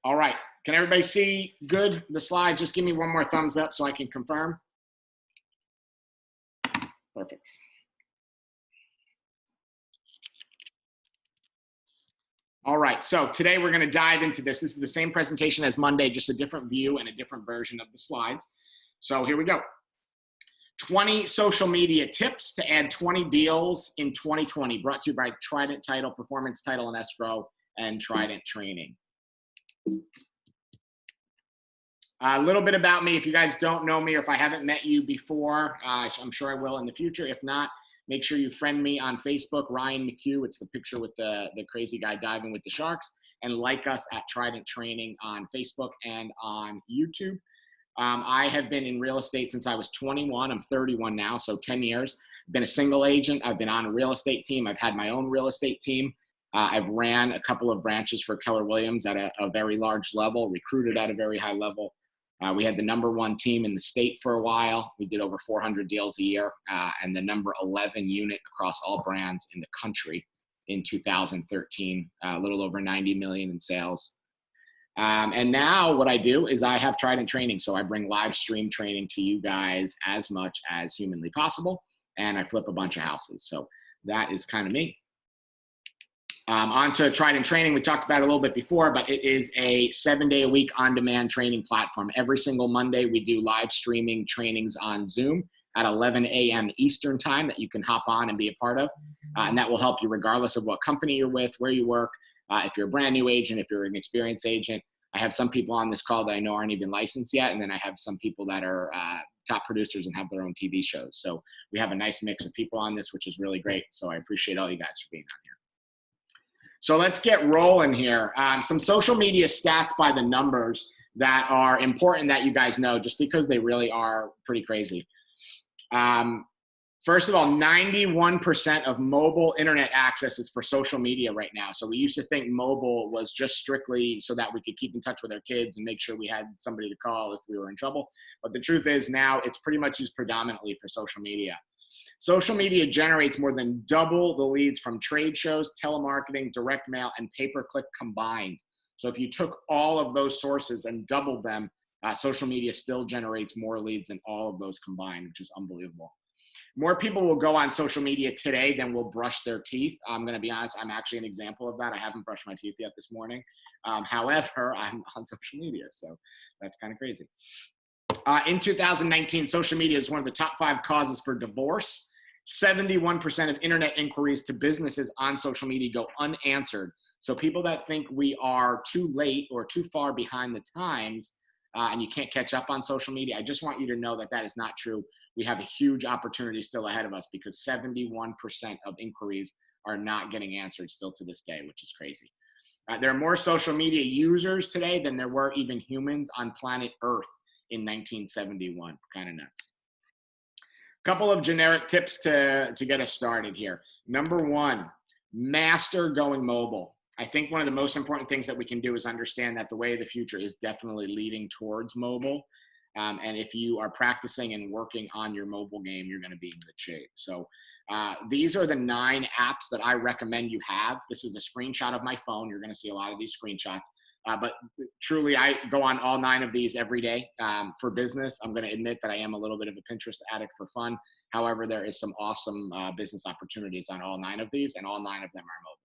All right. Can everybody see good the slide? Just give me one more thumbs up so I can confirm. Perfect. All right, so today we're going to dive into this. This is the same presentation as Monday, just a different view and a different version of the slides. So here we go. 20 social media tips to add 20 deals in 2020, brought to you by Trident Title, Performance Title and Escrow, and Trident Training. A little bit about me. If you guys don't know me or if I haven't met you before, I'm sure I will in the future. If not, make sure you friend me on Facebook, Ryan McHugh. It's the picture with the crazy guy diving with the sharks. And like us at Trident Training on Facebook and on YouTube. I have been in real estate since I was 21. I'm 31 now, so 10 years. I've been a single agent. I've been on a real estate team. I've had my own real estate team. I've ran a couple of branches for Keller Williams at a very large level, recruited at a very high level. We had the #1 team in the state for a while. We did over 400 deals a year, and the number 11 unit across all brands in the country in 2013, a little over 90 million in sales. And now what I do is I have Trident Training. So I bring live stream training to you guys as much as humanly possible. And I flip a bunch of houses. So that is kind of me. On to Trident Training. We talked about it a little bit before, but it is a 7-day-a-week on-demand training platform. Every single Monday, we do live streaming trainings on Zoom at 11 a.m. Eastern time that you can hop on and be a part of. And that will help you regardless of what company you're with, where you work, if you're a brand new agent, if you're an experienced agent. I have some people on this call that I know aren't even licensed yet. And then I have some people that are top producers and have their own TV shows. So we have a nice mix of people on this, which is really great. So I appreciate all you guys for being on here. So let's get rolling here. Some social media stats by the numbers that are important that you guys know, just because they really are pretty crazy. First of all, 91% of mobile internet access is for social media right now. So we used to think mobile was just strictly so that we could keep in touch with our kids and make sure we had somebody to call if we were in trouble. But the truth is now it's pretty much used predominantly for social media. Social media generates more than double the leads from trade shows, telemarketing, direct mail, and pay-per-click combined. So if you took all of those sources and doubled them, social media still generates more leads than all of those combined, which is unbelievable. More people will go on social media today than will brush their teeth. I'm going to be honest, I'm actually an example of that. I haven't brushed my teeth yet this morning. However, I'm on social media, so that's kind of crazy. In 2019, social media is one of the top 5 causes for divorce. 71% of internet inquiries to businesses on social media go unanswered. So people that think we are too late or too far behind the times and you can't catch up on social media, I just want you to know that that is not true. We have a huge opportunity still ahead of us because 71% of inquiries are not getting answered still to this day, which is crazy. There are more social media users today than there were even humans on planet Earth in 1971. Kind of nuts. Couple of generic tips to get us started here. Number 1, master going mobile. I think one of the most important things that we can do is understand that the way of the future is definitely leading towards mobile. And if you are practicing and working on your mobile game, you're going to be in good shape. So these are the 9 apps that I recommend you have. This is a screenshot of my phone. You're going to see a lot of these screenshots. But truly, I go on all 9 of these every day for business. I'm going to admit that I am a little bit of a Pinterest addict for fun. However, there is some awesome business opportunities on all 9 of these, and all 9 of them are mobile.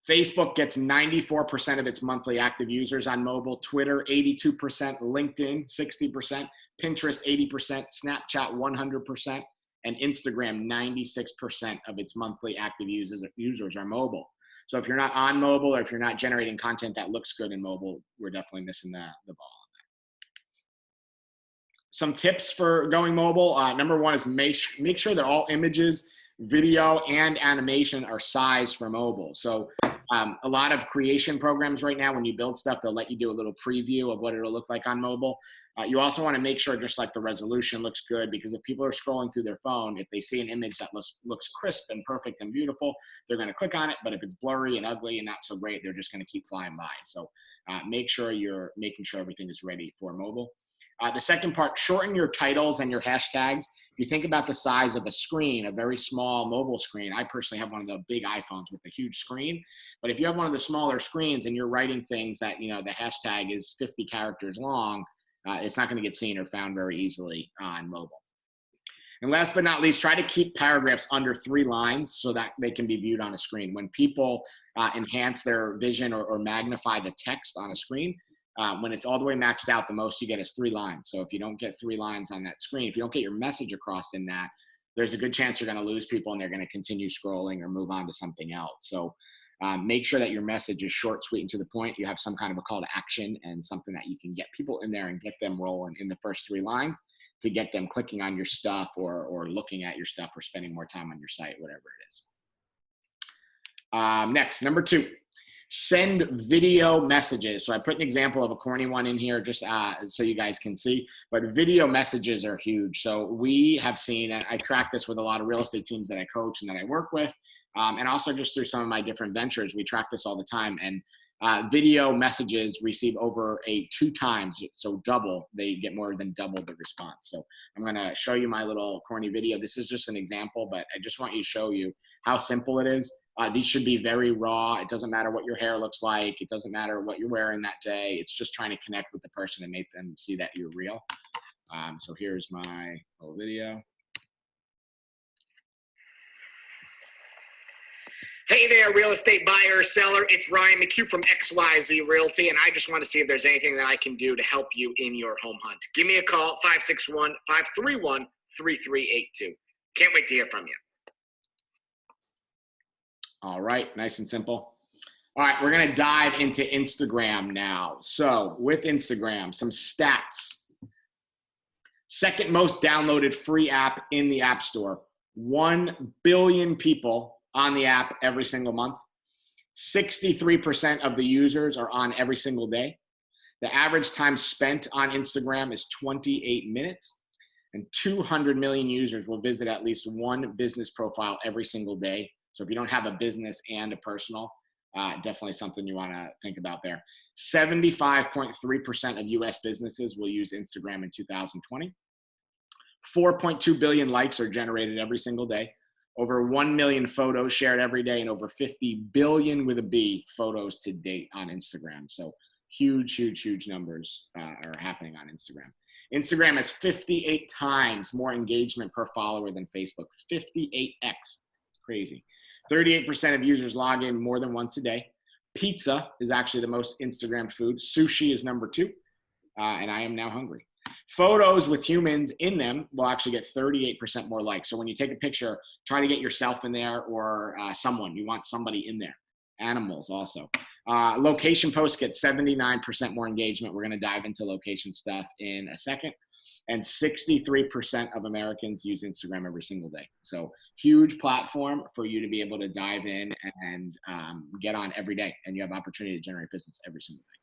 Facebook gets 94% of its monthly active users on mobile, Twitter 82%, LinkedIn 60%, Pinterest 80%, Snapchat 100%, and Instagram 96% of its monthly active users are mobile. So if you're not on mobile or if you're not generating content that looks good in mobile, we're definitely missing the ball on that. Some tips for going mobile. Number 1 is make sure that all images, video, and animation are sized for mobile. So a lot of creation programs right now, when you build stuff, they'll let you do a little preview of what it'll look like on mobile. You also want to make sure just like the resolution looks good, because if people are scrolling through their phone, if they see an image that looks crisp and perfect and beautiful, they're going to click on it. But if it's blurry and ugly and not so great, they're just going to keep flying by. So make sure you're making sure everything is ready for mobile. The second part, shorten your titles and your hashtags. If you think about the size of a screen, a very small mobile screen, I personally have one of the big iPhones with a huge screen. But if you have one of the smaller screens and you're writing things that, you know, the hashtag is 50 characters long, it's not going to get seen or found very easily on mobile. And last but not least, try to keep paragraphs under 3 lines so that they can be viewed on a screen. When people enhance their vision or magnify the text on a screen, when it's all the way maxed out, the most you get is 3 lines. So if you don't get 3 lines on that screen, if you don't get your message across in that, there's a good chance you're going to lose people and they're going to continue scrolling or move on to something else. So make sure that your message is short, sweet, and to the point. You have some kind of a call to action and something that you can get people in there and get them rolling in the first 3 lines to get them clicking on your stuff or looking at your stuff or spending more time on your site, whatever it is. Next, number 2, send video messages. So I put an example of a corny one in here just so you guys can see, but video messages are huge. So we have seen, and I track this with a lot of real estate teams that I coach and that I work with, and also just through some of my different ventures, we track this all the time. And video messages receive over 2 times, so double, they get more than double the response. So I'm going to show you my little corny video. This is just an example, but I just want you to show you how simple it is. These should be very raw. It doesn't matter what your hair looks like. It doesn't matter what you're wearing that day. It's just trying to connect with the person and make them see that you're real. So here's my little video. Hey there, real estate buyer or seller. It's Ryan McHugh from XYZ Realty, and I just want to see if there's anything that I can do to help you in your home hunt. Give me a call, 561-531-3382. Can't wait to hear from you. All right, nice and simple. All right, we're going to dive into Instagram now. So with Instagram, some stats. Second most downloaded free app in the App Store. 1 billion people on the app every single month. 63% of the users are on every single day. The average time spent on Instagram is 28 minutes, and 200 million users will visit at least one business profile every single day. So if you don't have a business and a personal, definitely something you want to think about there. 75.3% of US businesses will use Instagram in 2020. 4.2 billion likes are generated every single day. Over 1 million photos shared every day, and over 50 billion with a B photos to date on Instagram. So huge, huge, huge numbers are happening on Instagram. Instagram has 58 times more engagement per follower than Facebook. 58x. Crazy. 38% of users log in more than once a day. Pizza is actually the most Instagrammed food. Sushi is number 2. And I am now hungry. Photos with humans in them will actually get 38% more likes. So when you take a picture, try to get yourself in there or someone. You want somebody in there. Animals also. Location posts get 79% more engagement. We're going to dive into location stuff in a second. And 63% of Americans use Instagram every single day. So huge platform for you to be able to dive in and get on every day. And you have opportunity to generate business every single day.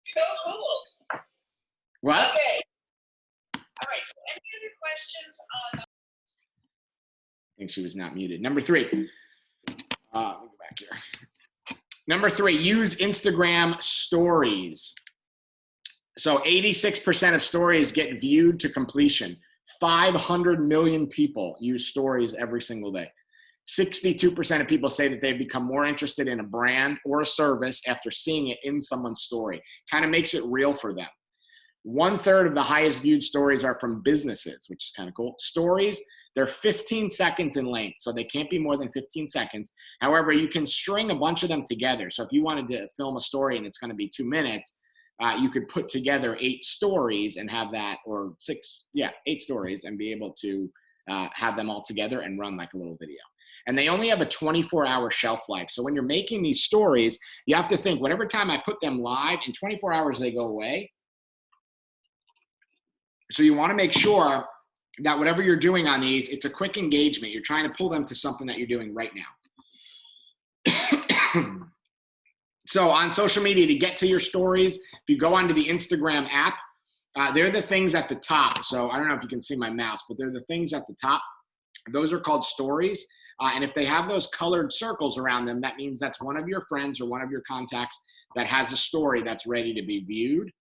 So cool. What? Okay. All right. So any other questions on? I think she was not muted. Number 3. Let me go back here. Number 3, use Instagram stories. So 86% of stories get viewed to completion. 500 million people use stories every single day. 62% of people say that they've become more interested in a brand or a service after seeing it in someone's story. Kind of makes it real for them. 1/3 of the highest viewed stories are from businesses, which is kind of cool. Stories, they're 15 seconds in length, so they can't be more than 15 seconds. However, you can string a bunch of them together. So if you wanted to film a story and it's going to be 2 minutes, you could put together 8 stories and have that, or 8 stories, and be able to have them all together and run like a little video. And they only have a 24-hour shelf life. So when you're making these stories, you have to think, whatever time I put them live, in 24 hours they go away. So you want to make sure that whatever you're doing on these, it's a quick engagement. You're trying to pull them to something that you're doing right now. So on social media, to get to your stories, if you go onto the Instagram app, they're the things at the top. So I don't know if you can see my mouse, but they're the things at the top. Those are called stories. And if they have those colored circles around them, that means that's one of your friends or one of your contacts that has a story that's ready to be viewed.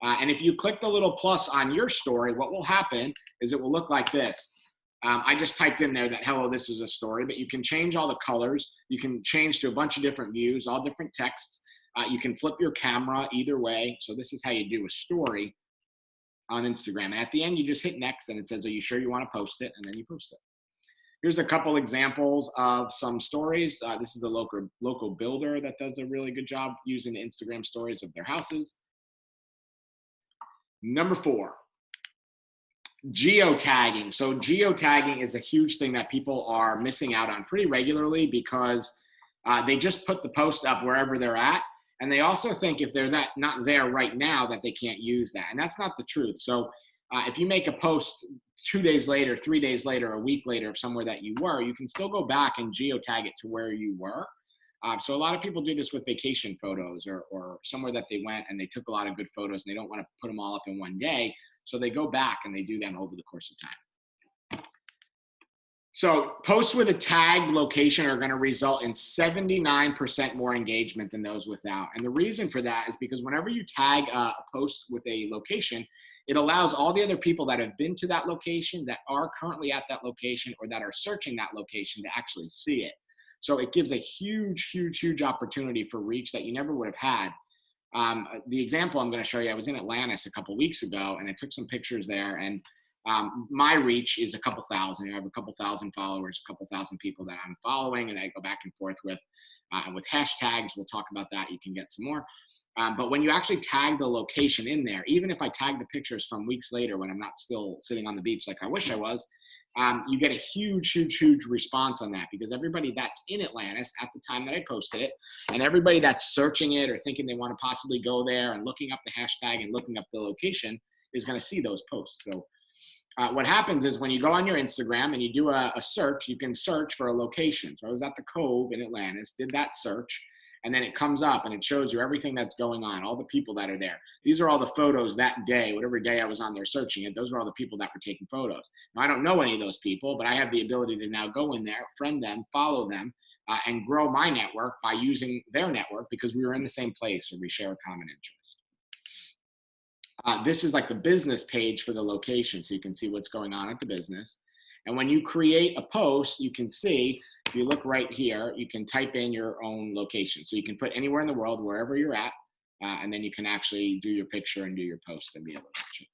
And if you click the little plus on your story, what will happen is it will look like this. I just typed in there that, hello, this is a story, but you can change all the colors. You can change to a bunch of different views, all different texts. You can flip your camera either way. So this is how you do a story on Instagram. And at the end, you just hit next and it says, are you sure you want to post it? And then you post it. Here's a couple examples of some stories. This is a local builder that does a really good job using the Instagram stories of their houses. Number 4, geotagging. So geotagging is a huge thing that people are missing out on pretty regularly because they just put the post up wherever they're at. And they also think if they're not there right now that they can't use that. And that's not the truth. So if you make a post 2 days later, 3 days later, a week later of somewhere that you were, you can still go back and geotag it to where you were. So a lot of people do this with vacation photos or somewhere that they went and they took a lot of good photos and they don't want to put them all up in one day. So they go back and they do them over the course of time. So posts with a tagged location are going to result in 79% more engagement than those without. And the reason for that is because whenever you tag a post with a location, it allows all the other people that have been to that location, that are currently at that location, or that are searching that location to actually see it. So it gives a huge, huge, huge opportunity for reach that you never would have had. The example I'm going to show you, I was in Atlantis a couple weeks ago and I took some pictures there, and my reach is a couple thousand. I have a couple thousand followers, a couple thousand people that I'm following and I go back and forth with. And with hashtags, we'll talk about that. You can get some more. But when you actually tag the location in there, even if I tag the pictures from weeks later when I'm not still sitting on the beach like I wish I was, you get a huge, huge, huge response on that because everybody that's in Atlantis at the time that I posted it, and everybody that's searching it or thinking they want to possibly go there and looking up the hashtag and looking up the location is going to see those posts. So what happens is when you go on your Instagram and you do a search, you can search for a location. So I was at the Cove in Atlantis, did that search, and then it comes up and it shows you everything that's going on, all the people that are there. These are all the photos that day, whatever day I was on there searching it, those are all the people that were taking photos. Now, I don't know any of those people, but I have the ability to now go in there, friend them, follow them, and grow my network by using their network because we were in the same place or we share a common interest. This is like the business page for the location, so you can see what's going on at the business. And when you create a post, you can see, if you look right here, you can type in your own location. So you can put anywhere in the world, wherever you're at, and then you can actually do your picture and do your post and be able to check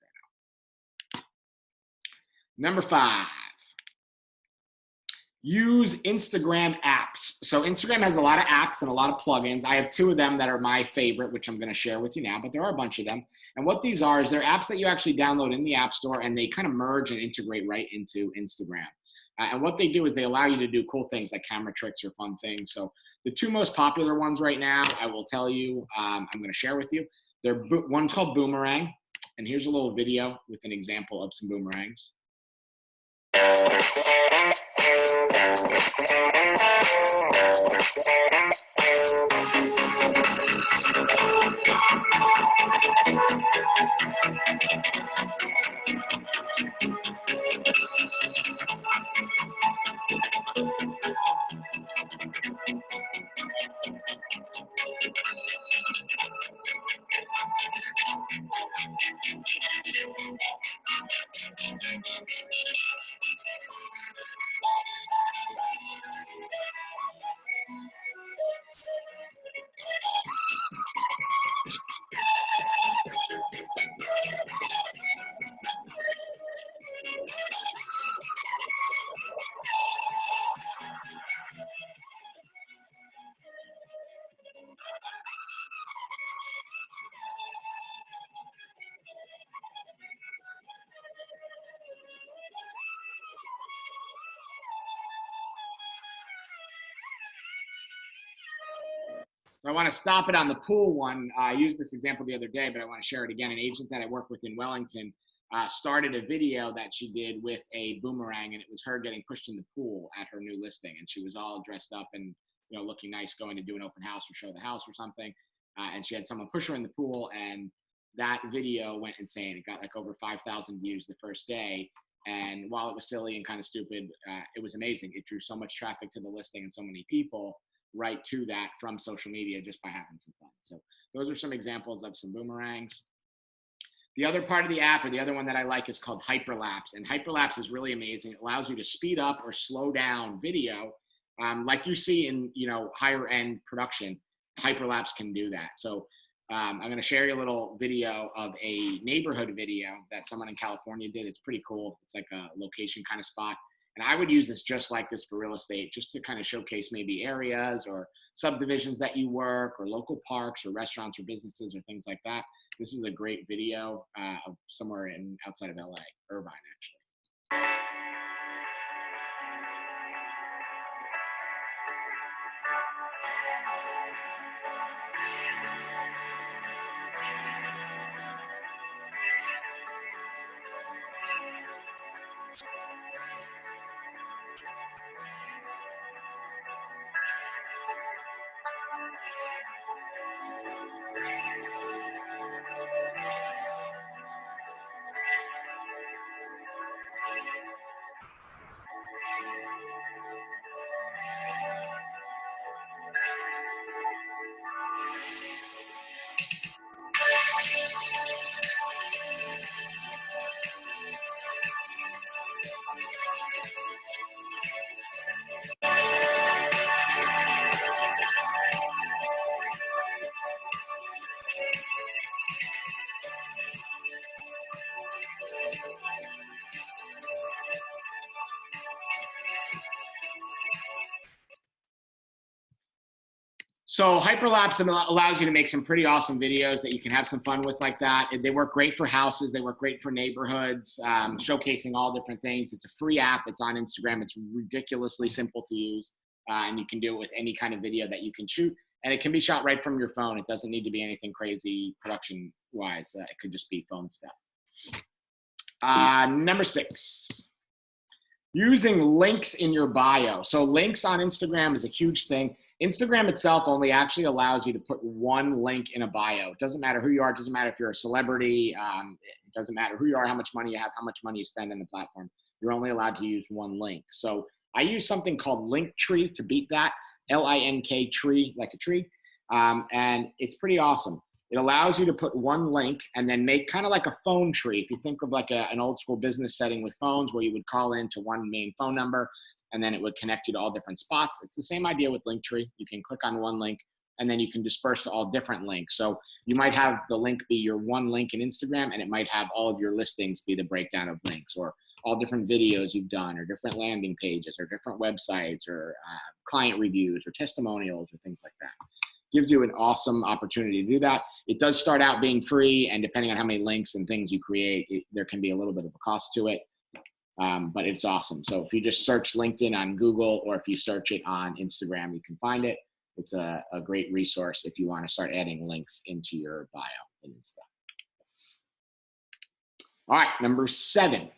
that out. Number 5, use Instagram apps. So Instagram has a lot of apps and a lot of plugins. I have 2 of them that are my favorite, which I'm going to share with you now, but there are a bunch of them. And what these are is they're apps that you actually download in the App Store, and they kind of merge and integrate right into Instagram. And what they do is they allow you to do cool things like camera tricks or fun things. So the 2 most popular ones right now, I will tell you, I'm going to share with you. One's called Boomerang, and here's a little video with an example of some boomerangs. So I want to stop it on the pool one. I used this example the other day, but I want to share it again. An agent that I work with in Wellington started a video that she did with a boomerang, and it was her getting pushed in the pool at her new listing. And she was all dressed up and looking nice, going to do an open house or show the house or something. And she had someone push her in the pool, and that video went insane. It got like over 5,000 views the first day. And while it was silly and kind of stupid, it was amazing. It drew so much traffic to the listing and so many people right to that from social media just by having some fun. So those are some examples of some boomerangs. The other part of the app, or the other one that I like, is called Hyperlapse. And Hyperlapse is really amazing. It allows you to speed up or slow down video, like you see in, you know, higher end production. Hyperlapse can do that. So I'm going to share you a little video of a neighborhood video that someone in California did. It's pretty cool. It's like a location kind of spot. And I would use this just like this for real estate, just to kind of showcase maybe areas or subdivisions that you work, or local parks or restaurants or businesses or things like that. This is a great video of somewhere outside of LA, Irvine, actually. So Hyperlapse allows you to make some pretty awesome videos that you can have some fun with like that. They work great for houses. They work great for neighborhoods, showcasing all different things. It's a free app. It's on Instagram. It's ridiculously simple to use. And you can do it with any kind of video that you can shoot. And it can be shot right from your phone. It doesn't need to be anything crazy production-wise. It could just be phone stuff. Number 6. Using links in your bio. So links on Instagram is a huge thing. Instagram itself only actually allows you to put one link in a bio. It doesn't matter who you are. It doesn't matter if you're a celebrity. It doesn't matter who you are, how much money you have, how much money you spend on the platform. You're only allowed to use one link. So I use something called Linktree to beat that. L-I-N-K tree, like a tree. And it's pretty awesome. It allows you to put one link and then make kind of like a phone tree. If you think of like an old school business setting with phones where you would call into one main phone number, and then it would connect you to all different spots. It's the same idea with Linktree. You can click on one link, and then you can disperse to all different links. So you might have the link be your one link in Instagram, and it might have all of your listings be the breakdown of links, or all different videos you've done, or different landing pages, or different websites, or client reviews, or testimonials, or things like that. Gives you an awesome opportunity to do that. It does start out being free, and depending on how many links and things you create, there can be a little bit of a cost to it. But it's awesome. So if you just search LinkedIn on Google, or if you search it on Instagram, you can find it. It's a great resource if you want to start adding links into your bio and stuff. All right, number 7,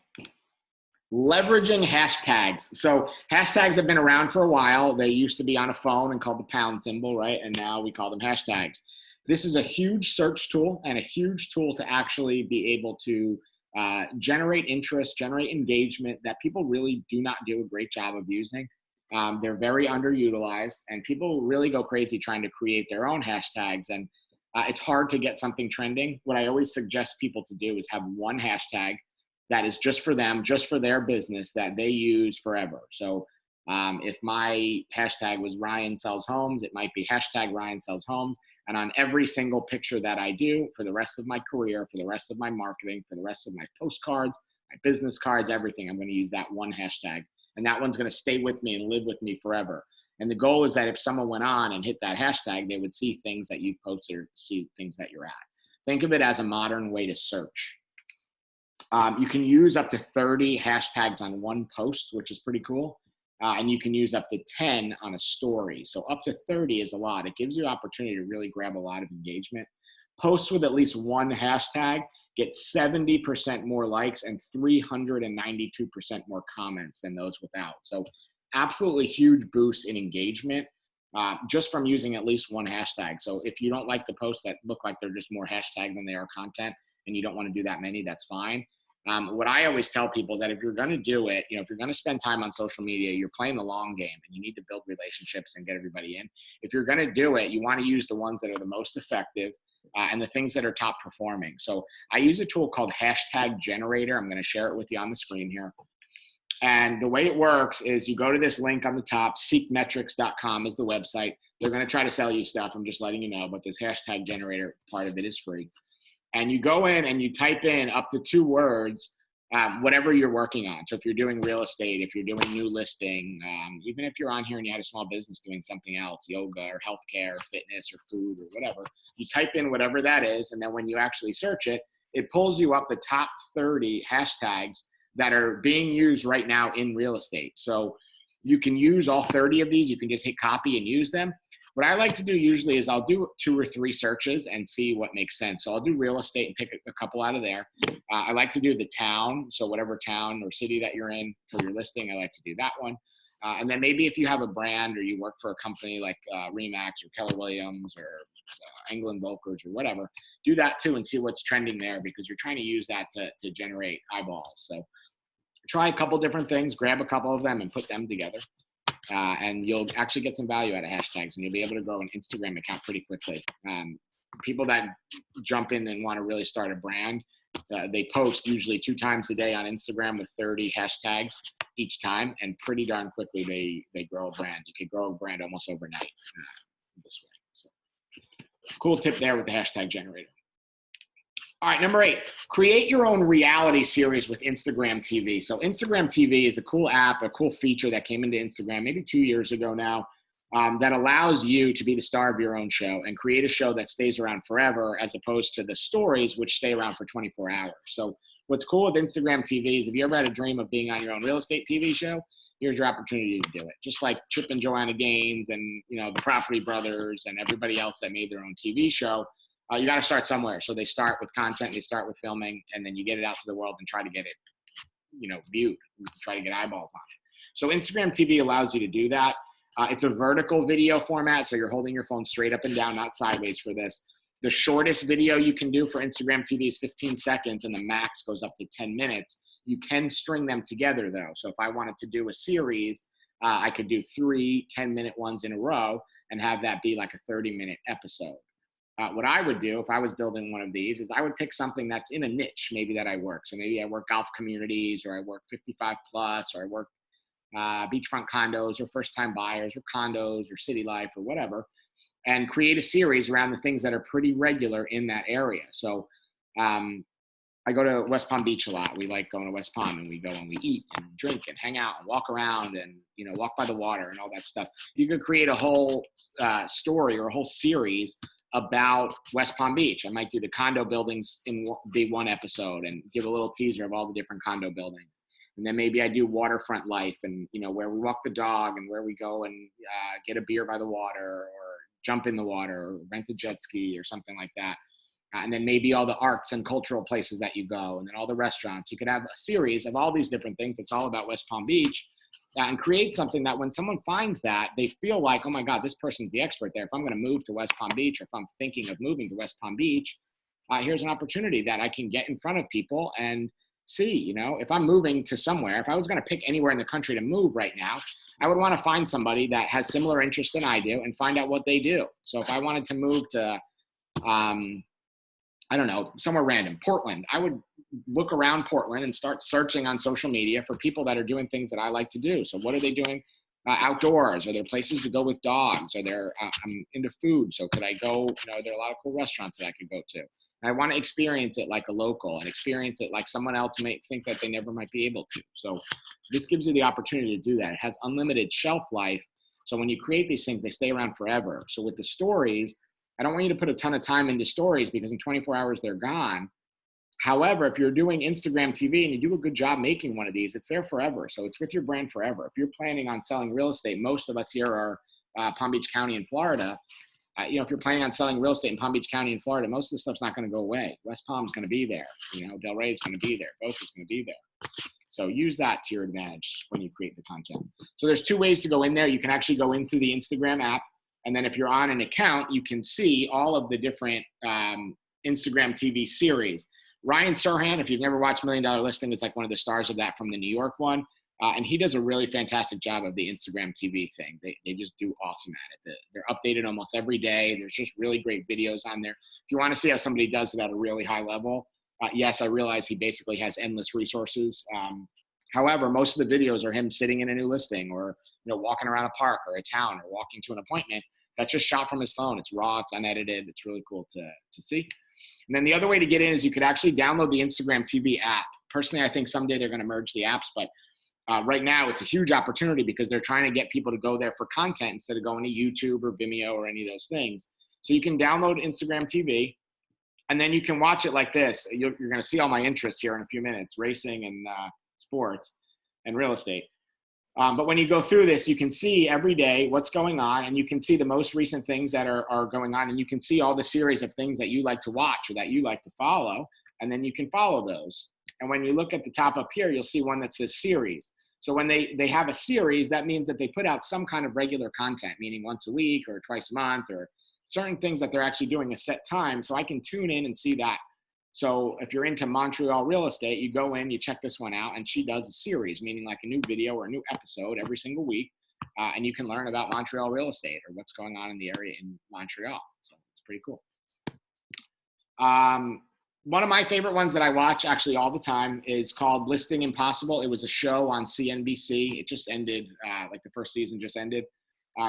leveraging hashtags. So hashtags have been around for a while. They used to be on a phone and called the pound symbol, right? And now we call them hashtags. This is a huge search tool and a huge tool to actually be able to generate interest, generate engagement that people really do not do a great job of using. They're very underutilized, and people really go crazy trying to create their own hashtags. And it's hard to get something trending. What I always suggest people to do is have one hashtag that is just for them, just for their business, that they use forever. So if my hashtag was Ryan Sells Homes, it might be hashtag Ryan Sells Homes. And on every single picture that I do for the rest of my career, for the rest of my marketing, for the rest of my postcards, my business cards, everything, I'm going to use that one hashtag. And that one's going to stay with me and live with me forever. And the goal is that if someone went on and hit that hashtag, they would see things that you posted or see things that you're at. Think of it as a modern way to search. You can use up to 30 hashtags on one post, which is pretty cool. And you can use up to 10 on a story. So up to 30 is a lot. It gives you opportunity to really grab a lot of engagement. Posts with at least one hashtag get 70% more likes and 392% more comments than those without. So absolutely huge boost in engagement just from using at least one hashtag. So if you don't like the posts that look like they're just more hashtag than they are content, and you don't want to do that many, that's fine. What I always tell people is that if you're going to do it, if you're going to spend time on social media, you're playing the long game, and you need to build relationships and get everybody in. If you're going to do it, you want to use the ones that are the most effective, and the things that are top performing. So I use a tool called Hashtag Generator. I'm going to share it with you on the screen here. And the way it works is you go to this link on the top, seekmetrics.com is the website. They're going to try to sell you stuff. I'm just letting you know, but this Hashtag Generator part of it is free. And you go in and you type in up to 2 words, whatever you're working on. So if you're doing real estate, if you're doing new listing, even if you're on here and you had a small business doing something else, yoga or healthcare, or fitness or food or whatever, you type in whatever that is. And then when you actually search it, it pulls you up the top 30 hashtags that are being used right now in real estate. So you can use all 30 of these. You can just hit copy and use them. What I like to do usually is I'll do 2 or 3 searches and see what makes sense. So I'll do real estate and pick a couple out of there. I like to do the town. So whatever town or city that you're in for your listing, I like to do that one. And then maybe if you have a brand or you work for a company like Remax or Keller Williams or England Volkers or whatever, do that too and see what's trending there, because you're trying to use that to generate eyeballs. So try a couple different things, grab a couple of them and put them together. And you'll actually get some value out of hashtags, and you'll be able to grow an Instagram account pretty quickly. People that jump in and want to really start a brand, they post usually 2 times a day on Instagram with 30 hashtags each time, and pretty darn quickly they grow a brand. You could grow a brand almost overnight this way. So cool tip there with the Hashtag Generator. All right, number 8, create your own reality series with Instagram TV. So Instagram TV is a cool app, a cool feature that came into Instagram maybe 2 years ago now, that allows you to be the star of your own show and create a show that stays around forever, as opposed to the stories, which stay around for 24 hours. So what's cool with Instagram TV is if you ever had a dream of being on your own real estate TV show, here's your opportunity to do it. Just like Chip and Joanna Gaines and the Property Brothers and everybody else that made their own TV show. You got to start somewhere. So they start with content, they start with filming, and then you get it out to the world and try to get it, viewed. You try to get eyeballs on it. So Instagram TV allows you to do that. It's a vertical video format, so you're holding your phone straight up and down, not sideways for this. The shortest video you can do for Instagram TV is 15 seconds, and the max goes up to 10 minutes. You can string them together, though. So if I wanted to do a series, I could do 3 10-minute ones in a row and have that be like a 30-minute episode. What I would do if I was building one of these is I would pick something that's in a niche maybe that I work. So maybe I work golf communities, or I work 55 plus, or I work beachfront condos, or first-time buyers, or condos, or city life, or whatever, and create a series around the things that are pretty regular in that area. So I go to West Palm Beach a lot. We like going to West Palm, and we go and we eat and drink and hang out and walk around and walk by the water and all that stuff. You could create a whole story or a whole series about West Palm Beach. I might do the condo buildings in the one episode and give a little teaser of all the different condo buildings. And then maybe I do waterfront life and, where we walk the dog and where we go and get a beer by the water, or jump in the water, or rent a jet ski or something like that. And then maybe all the arts and cultural places that you go, and then all the restaurants. You could have a series of all these different things that's all about West Palm Beach, and create something that when someone finds that, they feel like, oh my God, this person's the expert there. If I'm going to move to West Palm Beach, or if I'm thinking of moving to West Palm Beach, here's an opportunity that I can get in front of people and see, if I'm moving to somewhere, if I was going to pick anywhere in the country to move right now, I would want to find somebody that has similar interests than I do and find out what they do. So if I wanted to move to, I don't know, somewhere random, Portland, I would look around Portland and start searching on social media for people that are doing things that I like to do. So what are they doing outdoors? Are there places to go with dogs? Are there, I'm into food. So could I go, there are a lot of cool restaurants that I could go to. And I want to experience it like a local and experience it like someone else may think that they never might be able to. So this gives you the opportunity to do that. It has unlimited shelf life. So when you create these things, they stay around forever. So with the stories, I don't want you to put a ton of time into stories, because in 24 hours, they're gone. However, if you're doing Instagram TV and you do a good job making one of these, it's there forever. So it's with your brand forever. If you're planning on selling real estate, most of us here are Palm Beach County in Florida. If you're planning on selling real estate in Palm Beach County in Florida, most of the stuff's not going to go away. West Palm's going to be there. Del Rey's going to be there. Both is going to be there. So use that to your advantage when you create the content. So there's 2 ways to go in there. You can actually go in through the Instagram app. And then if you're on an account, you can see all of the different Instagram TV series. Ryan Serhant, if you've never watched $1 Million Listing, is like one of the stars of that from the New York one. And he does a really fantastic job of the Instagram TV thing. They just do awesome at it. They're updated almost every day. There's just really great videos on there. If you want to see how somebody does it at a really high level, yes, I realize he basically has endless resources. However, most of the videos are him sitting in a new listing, or walking around a park or a town, or walking to an appointment. That's just shot from his phone. It's raw, it's unedited. It's really cool to see. And then the other way to get in is you could actually download the Instagram TV app. Personally, I think someday they're going to merge the apps, but right now it's a huge opportunity because they're trying to get people to go there for content instead of going to YouTube or Vimeo or any of those things. So you can download Instagram TV, and then you can watch it like this. You're going to see all my interests here in a few minutes: racing and sports and real estate. But when you go through this, you can see every day what's going on, and you can see the most recent things that are going on, and you can see all the series of things that you like to watch or that you like to follow, and then you can follow those. And when you look at the top up here, you'll see one that says series. So when they have a series, that means that they put out some kind of regular content, meaning once a week or twice a month, or certain things that they're actually doing a set time. So I can tune in and see that. So if you're into Montreal real estate, you go in, you check this one out, and she does a series, meaning like a new video or a new episode every single week. And you can learn about Montreal real estate or what's going on in the area in Montreal. So it's pretty cool. One of my favorite ones that I watch actually all the time is called Listing Impossible. It was a show on CNBC. It just ended, like the first season just ended.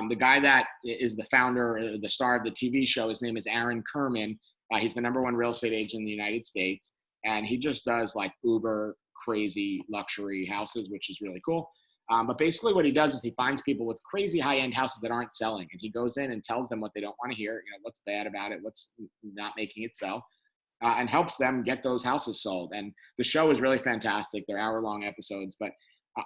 The guy that is the founder, or the star of the TV show, his name is Aaron Kerman. He's the #1 real estate agent in the United States. And he just does like uber crazy luxury houses, which is really cool. But basically what he does is he finds people with crazy high-end houses that aren't selling. And he goes in and tells them what they don't want to hear, what's bad about it, what's not making it sell. And helps them get those houses sold. And the show is really fantastic. They're hour-long episodes, but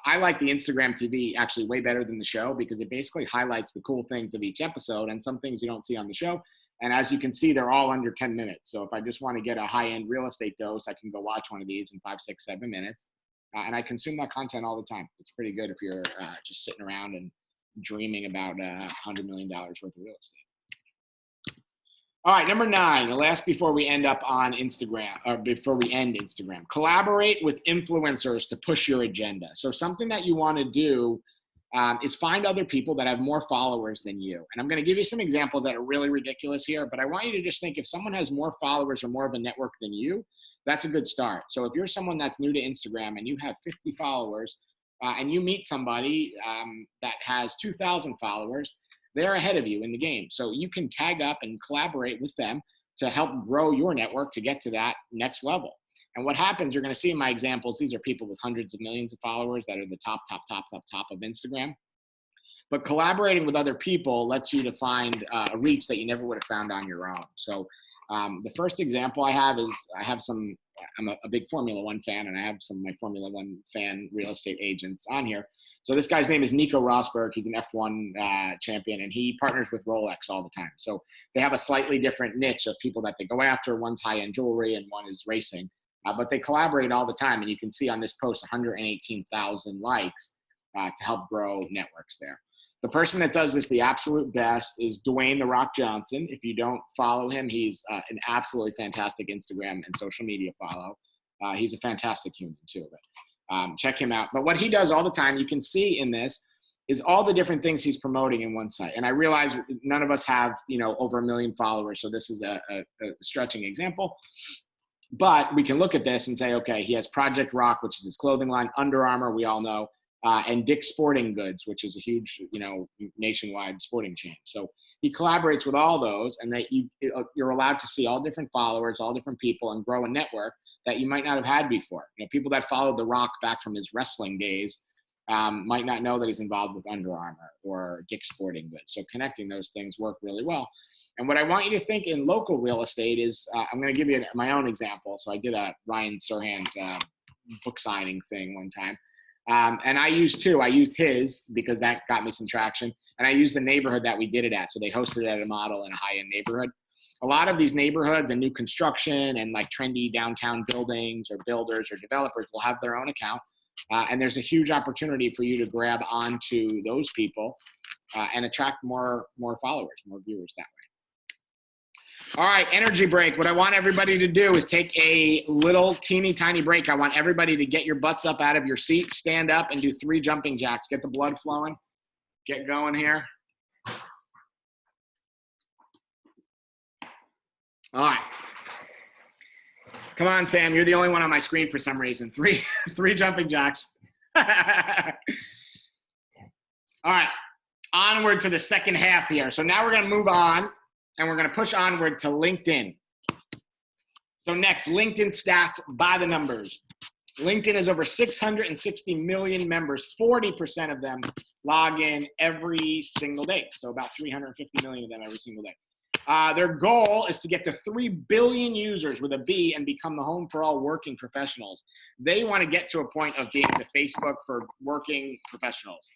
I like the Instagram TV actually way better than the show because it basically highlights the cool things of each episode and some things you don't see on the show. And as you can see, they're all under 10 minutes. So if I just want to get a high-end real estate dose, I can go watch one of these in 5, 6, 7 minutes. And I consume that content all the time. It's pretty good if you're just sitting around and dreaming about $100 million worth of real estate. All right, number 9, the last before we end up on Instagram, or before we end Instagram. Collaborate with influencers to push your agenda. So something that you want to do is find other people that have more followers than you. And I'm going to give you some examples that are really ridiculous here, but I want you to just think if someone has more followers or more of a network than you, that's a good start. So if you're someone that's new to Instagram and you have 50 followers and you meet somebody that has 2,000 followers, they're ahead of you in the game. So you can tag up and collaborate with them to help grow your network to get to that next level. And what happens, you're going to see in my examples, these are people with hundreds of millions of followers that are the top of Instagram. But collaborating with other people lets you to find a reach that you never would have found on your own. So the first example I have is I'm a big Formula One fan, and I have some of my Formula One fan real estate agents on here. So this guy's name is Nico Rosberg. He's an F1 champion, and he partners with Rolex all the time. So they have a slightly different niche of people that they go after. One's high-end jewelry and one is racing. But they collaborate all the time, and you can see on this post 118,000 likes to help grow networks there. The person that does this the absolute best is Dwayne "The Rock" Johnson. If you don't follow him, he's an absolutely fantastic Instagram and social media follow. He's a fantastic human too. But check him out. But what he does all the time, you can see in this, is all the different things he's promoting in one site. And I realize none of us have over 1 million followers, so this is a stretching example. But we can look at this and say, okay, he has Project Rock, which is his clothing line, Under Armour, we all know, and Dick's Sporting Goods, which is a huge, nationwide sporting chain. So he collaborates with all those, and that you're allowed to see all different followers, all different people, and grow a network that you might not have had before. People that followed The Rock back from his wrestling days might not know that he's involved with Under Armour or Dick's Sporting Goods. So connecting those things work really well. And what I want you to think in local real estate is, I'm going to give you my own example. So I did a Ryan Serhant book signing thing one time. And I used his because that got me some traction. And I used the neighborhood that we did it at. So they hosted it at a model in a high-end neighborhood. A lot of these neighborhoods and new construction and like trendy downtown buildings or builders or developers will have their own account. And there's a huge opportunity for you to grab onto those people and attract more followers, more viewers that way. All right, energy break. What I want everybody to do is take a little teeny tiny break. I want everybody to get your butts up out of your seat, stand up, and do 3 jumping jacks. Get the blood flowing. Get going here. All right. Come on, Sam. You're the only one on my screen for some reason. 3 jumping jacks. All right. Onward to the second half here. So now we're going to move on, and we're going to push onward to LinkedIn. So next, LinkedIn stats by the numbers. LinkedIn has over 660 million members. 40% of them log in every single day. So about 350 million of them every single day. Their goal is to get to 3 billion users with a B and become the home for all working professionals. They want to get to a point of being the Facebook for working professionals.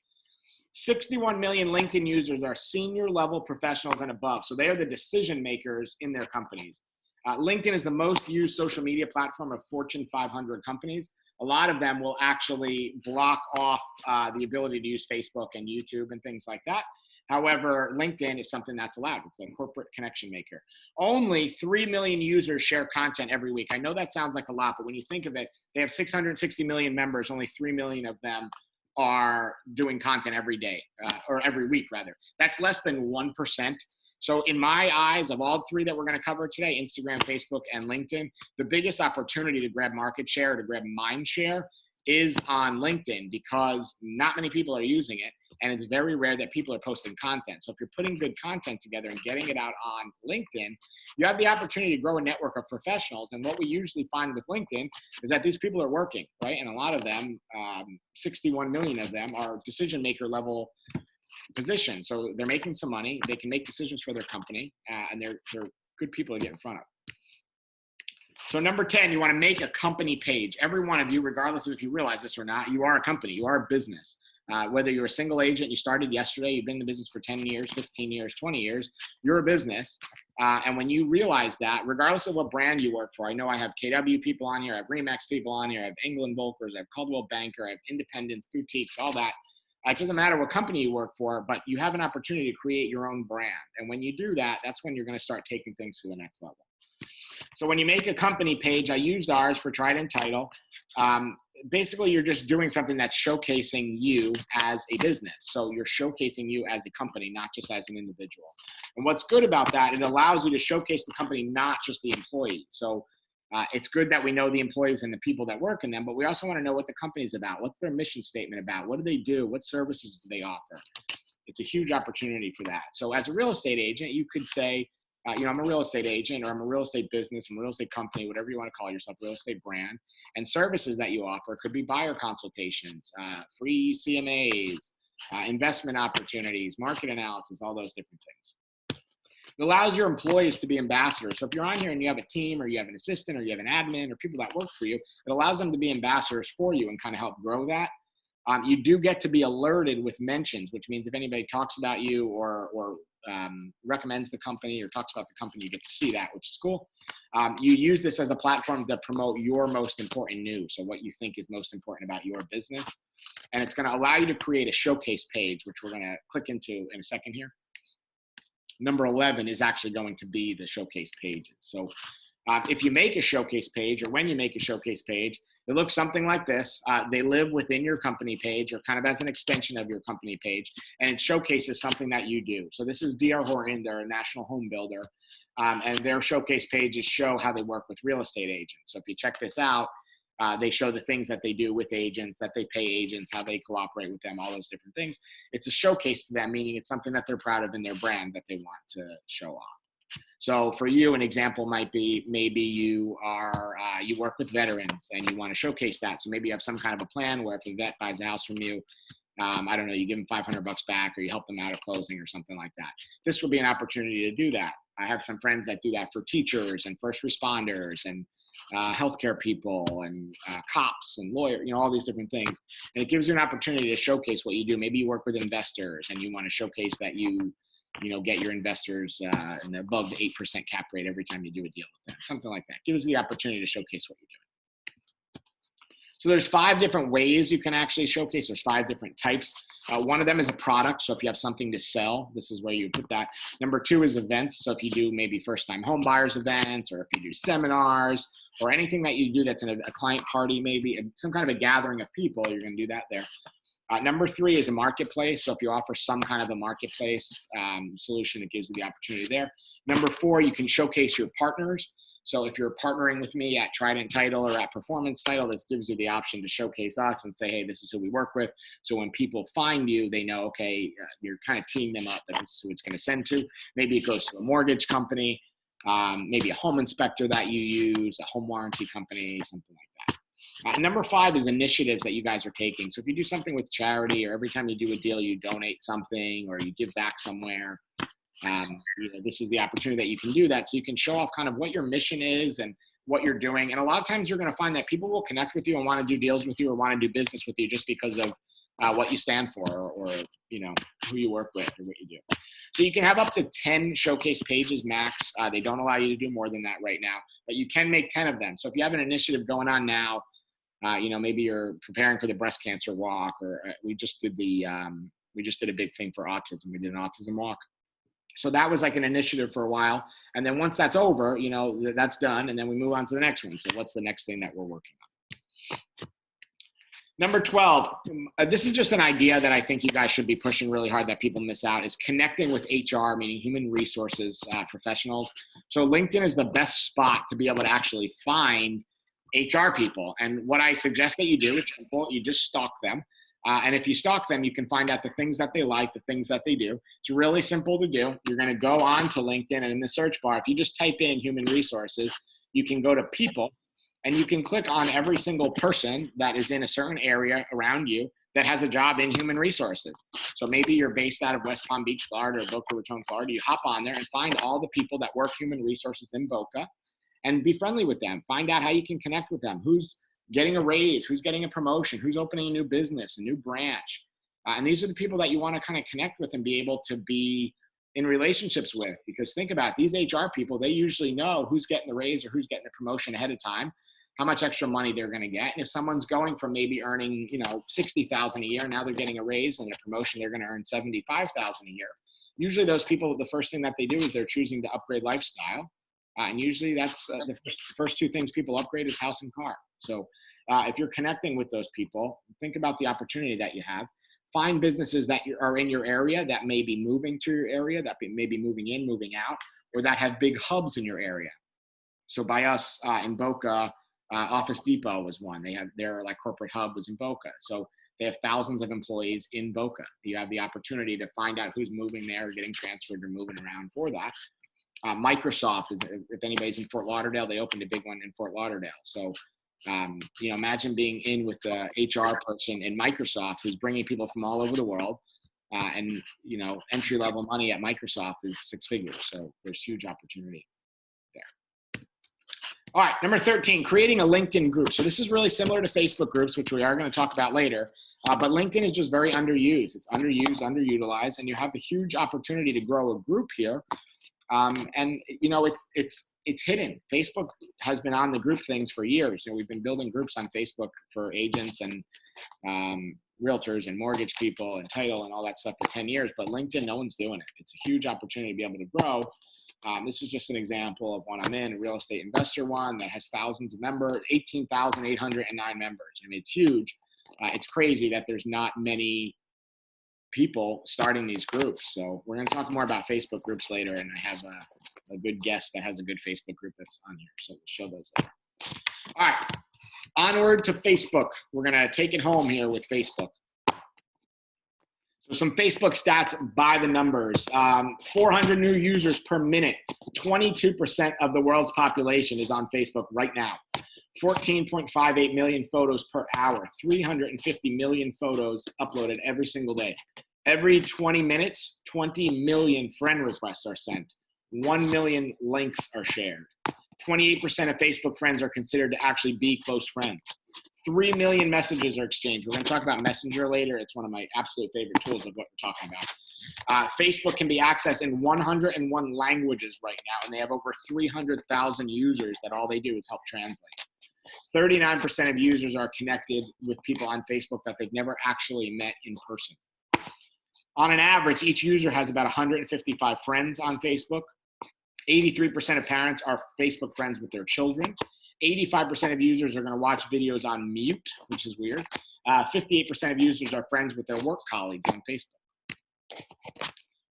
61 million LinkedIn users are senior level professionals and above. So they are the decision makers in their companies. LinkedIn is the most used social media platform of Fortune 500 companies. A lot of them will actually block off the ability to use Facebook and YouTube and things like that. However, LinkedIn is something that's allowed. It's a corporate connection maker. Only 3 million users share content every week. I know that sounds like a lot, but when you think of it, they have 660 million members. Only 3 million of them are doing content every day, or every week rather. That's less than 1%. So in my eyes, of all 3 that we're going to cover today, Instagram, Facebook, and LinkedIn, the biggest opportunity to grab market share, to grab mind share, is on LinkedIn, because not many people are using it, and it's very rare that people are posting content. So if you're putting good content together and getting it out on LinkedIn, you have the opportunity to grow a network of professionals. And what we usually find with LinkedIn is that these people are working, right? And a lot of them, 61 million of them, are decision maker level positions. So they're making some money, they can make decisions for their company, and they're good people to get in front of. So number 10, you want to make a company page. Every one of you, regardless of if you realize this or not, you are a company, you are a business. Whether you're a single agent, you started yesterday, you've been in the business for 10 years, 15 years, 20 years, you're a business. And when you realize that, regardless of what brand you work for, I know I have KW people on here, I have Remax people on here, I have England Volkers, I have Coldwell Banker, I have independents, boutiques, all that. It doesn't matter what company you work for, but you have an opportunity to create your own brand. And when you do that, that's when you're going to start taking things to the next level. So when you make a company page, I used ours for Trident Title. Basically, you're just doing something that's showcasing you as a business. So you're showcasing you as a company, not just as an individual. And what's good about that, it allows you to showcase the company, not just the employee. So it's good that we know the employees and the people that work in them, but we also want to know what the company's about. What's their mission statement about? What do they do? What services do they offer? It's a huge opportunity for that. So as a real estate agent, you could say, I'm a real estate agent, or I'm a real estate business, I'm a real estate company, whatever you want to call yourself, real estate brand. And services that you offer could be buyer consultations, free CMAs, investment opportunities, market analysis, all those different things. It allows your employees to be ambassadors. So if you're on here and you have a team, or you have an assistant, or you have an admin, or people that work for you, it allows them to be ambassadors for you and kind of help grow that. You do get to be alerted with mentions, which means if anybody talks about you or recommends the company or talks about the company, you get to see that, which is cool. You use this as a platform to promote your most important news, so what you think is most important about your business. And it's going to allow you to create a showcase page, which we're going to click into in a second here. Number 11 is actually going to be the showcase pages. So if you make a showcase page, or when you make a showcase page, it looks something like this. They live within your company page, or kind of as an extension of your company page, and it showcases something that you do. So this is D.R. Horton, they're a national home builder, and their showcase pages show how they work with real estate agents. So if you check this out, they show the things that they do with agents, that they pay agents, how they cooperate with them, all those different things. It's a showcase to them, meaning it's something that they're proud of in their brand that they want to show off. So for you, an example might be, maybe you work with veterans and you want to showcase that. So maybe you have some kind of a plan where if a vet buys a house from you, I don't know, you give them $500 back, or you help them out at closing or something like that. This will be an opportunity to do that. I have some friends that do that for teachers and first responders and healthcare people and cops and lawyers, all these different things. And it gives you an opportunity to showcase what you do. Maybe you work with investors and you want to showcase that you get your investors above the 8% cap rate every time you do a deal with them, something like that. Gives you the opportunity to showcase what you're doing. So there's 5 different ways you can actually showcase. There's 5 different types. One of them is a product. So if you have something to sell, this is where you put that. Number 2 is events. So if you do maybe first-time home buyers events, or if you do seminars, or anything that you do that's in a client party, maybe some kind of a gathering of people, you're going to do that there. Number 3 is a marketplace. So if you offer some kind of a marketplace solution, it gives you the opportunity there. Number 4, you can showcase your partners. So if you're partnering with me at Trident Title or at Performance Title, this gives you the option to showcase us and say, hey, this is who we work with. So when people find you, they know, okay, you're kind of teeing them up that this is who it's going to send to. Maybe it goes to a mortgage company, maybe a home inspector that you use, a home warranty company, something like that. Number 5 is initiatives that you guys are taking. So if you do something with charity, or every time you do a deal, you donate something or you give back somewhere, this is the opportunity that you can do that. So you can show off kind of what your mission is and what you're doing. And a lot of times you're going to find that people will connect with you and want to do deals with you or want to do business with you just because of what you stand for, or who you work with or what you do. So you can have up to 10 showcase pages max. They don't allow you to do more than that right now, but you can make 10 of them. So if you have an initiative going on now, maybe you're preparing for the breast cancer walk, or we just did a big thing for autism. We did an autism walk. So that was like an initiative for a while. And then once that's over, that's done. And then we move on to the next one. So what's the next thing that we're working on? Number 12, this is just an idea that I think you guys should be pushing really hard that people miss out, is connecting with HR, meaning human resources professionals. So LinkedIn is the best spot to be able to actually find HR people. And what I suggest that you do is simple. You just stalk them. And if you stalk them, you can find out the things that they like, the things that they do. It's really simple to do. You're going to go on to LinkedIn, and in the search bar, if you just type in human resources, you can go to people, and you can click on every single person that is in a certain area around you that has a job in human resources. So maybe you're based out of West Palm Beach, Florida, or Boca Raton, Florida. You hop on there and find all the people that work human resources in Boca and be friendly with them. Find out how you can connect with them. Who's getting a raise, who's getting a promotion, who's opening a new business, a new branch. And these are the people that you want to kind of connect with and be able to be in relationships with. Because think about it, these HR people, they usually know who's getting the raise or who's getting a promotion ahead of time, how much extra money they're going to get. And if someone's going from maybe earning, $60,000 a year, now they're getting a raise and a promotion, they're going to earn $75,000 a year. Usually those people, the first thing that they do is they're choosing to upgrade lifestyle. And usually that's the first 2 things people upgrade is house and car. So if you're connecting with those people, think about the opportunity that you have. Find businesses that are in your area that may be moving to your area, that may be moving in, moving out, or that have big hubs in your area. So by us in Boca, Office Depot was one. They have their corporate hub was in Boca. So they have thousands of employees in Boca. You have the opportunity to find out who's moving there, getting transferred, or moving around for that. Microsoft, if anybody's in Fort Lauderdale, they opened a big one in Fort Lauderdale. So, imagine being in with the HR person in Microsoft who's bringing people from all over the world. And entry-level money at Microsoft is 6 figures. So there's huge opportunity there. All right, number 13, creating a LinkedIn group. So this is really similar to Facebook groups, which we are going to talk about later. But LinkedIn is just very underused. It's underused, underutilized, and you have a huge opportunity to grow a group here. It's hidden. Facebook has been on the group things for years. We've been building groups on Facebook for agents and realtors and mortgage people and title and all that stuff for 10 years. But LinkedIn, no one's doing it. It's a huge opportunity to be able to grow. This is just an example of one I'm in, a real estate investor one that has thousands of members, 18,809 members. I mean, it's huge. It's crazy that there's not many people starting these groups. So we're going to talk more about Facebook groups later, and I have a good guest that has a good Facebook group that's on here, so we'll show those later. All right, onward to Facebook. We're going to take it home here with Facebook. So some Facebook stats by the numbers. 400 new users per minute. 22% of the world's population is on Facebook right now. 14.58 million photos per hour. 350 million photos uploaded every single day. Every 20 minutes, 20 million friend requests are sent. 1 million links are shared. 28% of Facebook friends are considered to actually be close friends. 3 million messages are exchanged. We're going to talk about Messenger later. It's one of my absolute favorite tools of what we're talking about. Facebook can be accessed in 101 languages right now, and they have over 300,000 users that all they do is help translate. 39% of users are connected with people on Facebook that they've never actually met in person. On an average, each user has about 155 friends on Facebook. 83% of parents are Facebook friends with their children. 85% of users are going to watch videos on mute, which is weird. 58% of users are friends with their work colleagues on Facebook.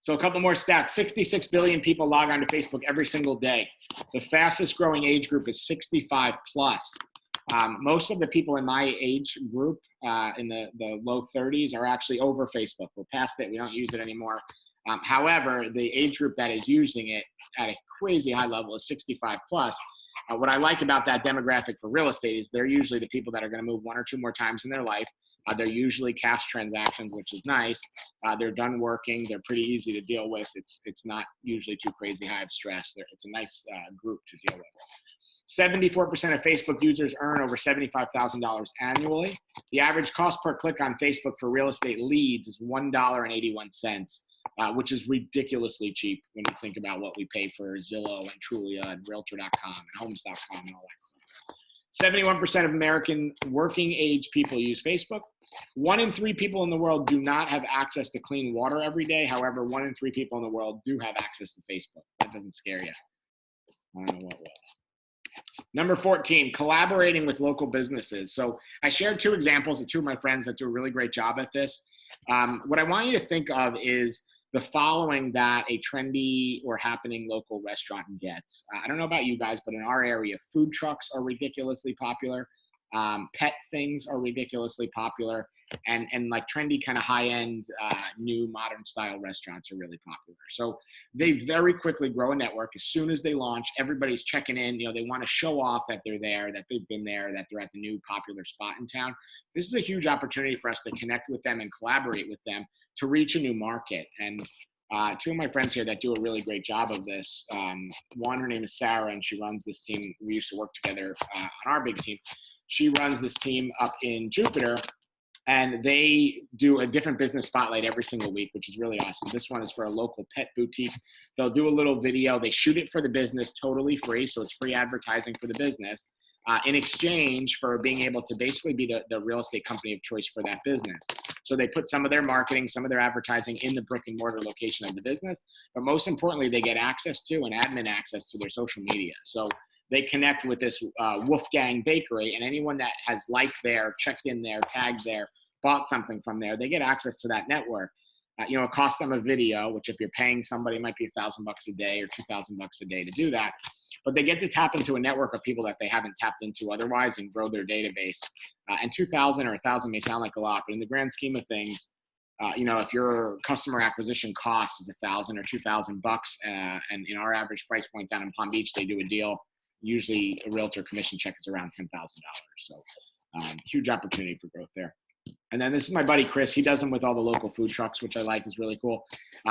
So a couple more stats. 66 billion people log on to Facebook every single day. The fastest growing age group is 65 plus. Most of the people in my age group, in the low 30s, are actually over Facebook. We're past it. We don't use it anymore. However, the age group that is using it at a crazy high level is 65 plus. What I like about that demographic for real estate is they're usually the people that are going to move one or two more times in their life. They're usually cash transactions, which is nice. They're done working. They're pretty easy to deal with. It's not usually too crazy high of stress. It's a nice group to deal with. 74% of Facebook users earn over $75,000 annually. The average cost per click on Facebook for real estate leads is $1.81, which is ridiculously cheap when you think about what we pay for Zillow and Trulia and Realtor.com and Homes.com and all that. 71% of American working age people use Facebook. 1 in 3 people in the world do not have access to clean water every day. However, 1 in 3 people in the world do have access to Facebook. That doesn't scare you. I don't know what will. Number 14, collaborating with local businesses. So I shared 2 examples of 2 of my friends that do a really great job at this. What I want you to think of is the following that a trendy or happening local restaurant gets. I don't know about you guys, but in our area, food trucks are ridiculously popular. Pet things are ridiculously popular. And like trendy kind of high-end, new modern style restaurants are really popular. So they very quickly grow a network. As soon as they launch, everybody's checking in. You know, they want to show off that they're there, that they've been there, that they're at the new popular spot in town. This is a huge opportunity for us to connect with them and collaborate with them to reach a new market. And 2 of my friends here that do a really great job of this. One, her name is Sarah, and she runs this team. We used to work together on our big team. She runs this team up in Jupiter, and they do a different business spotlight every single week, which is really awesome. This one is for a local pet boutique. They'll do a little video. They shoot it for the business totally free, so it's free advertising for the business in exchange for being able to basically be the real estate company of choice for that business. So they put some of their marketing, some of their advertising in the brick and mortar location of the business, but most importantly, they get access to and admin access to their social media. So they connect with this Wolfgang Bakery, and anyone that has liked there, checked in there, tagged there, bought something from there, they get access to that network. You know, it costs them a video, which if you're paying somebody, it might be $1,000 a day or $2,000 a day to do that. But they get to tap into a network of people that they haven't tapped into otherwise and grow their database. And 2,000 or 1,000 may sound like a lot, but in the grand scheme of things, you know, if your customer acquisition cost is $1,000 or $2,000, and in our average price point down in Palm Beach, they do a deal. Usually a realtor commission check is around $10,000. So huge opportunity for growth there. And then this is my buddy, Chris. He does them with all the local food trucks, which I like, is really cool.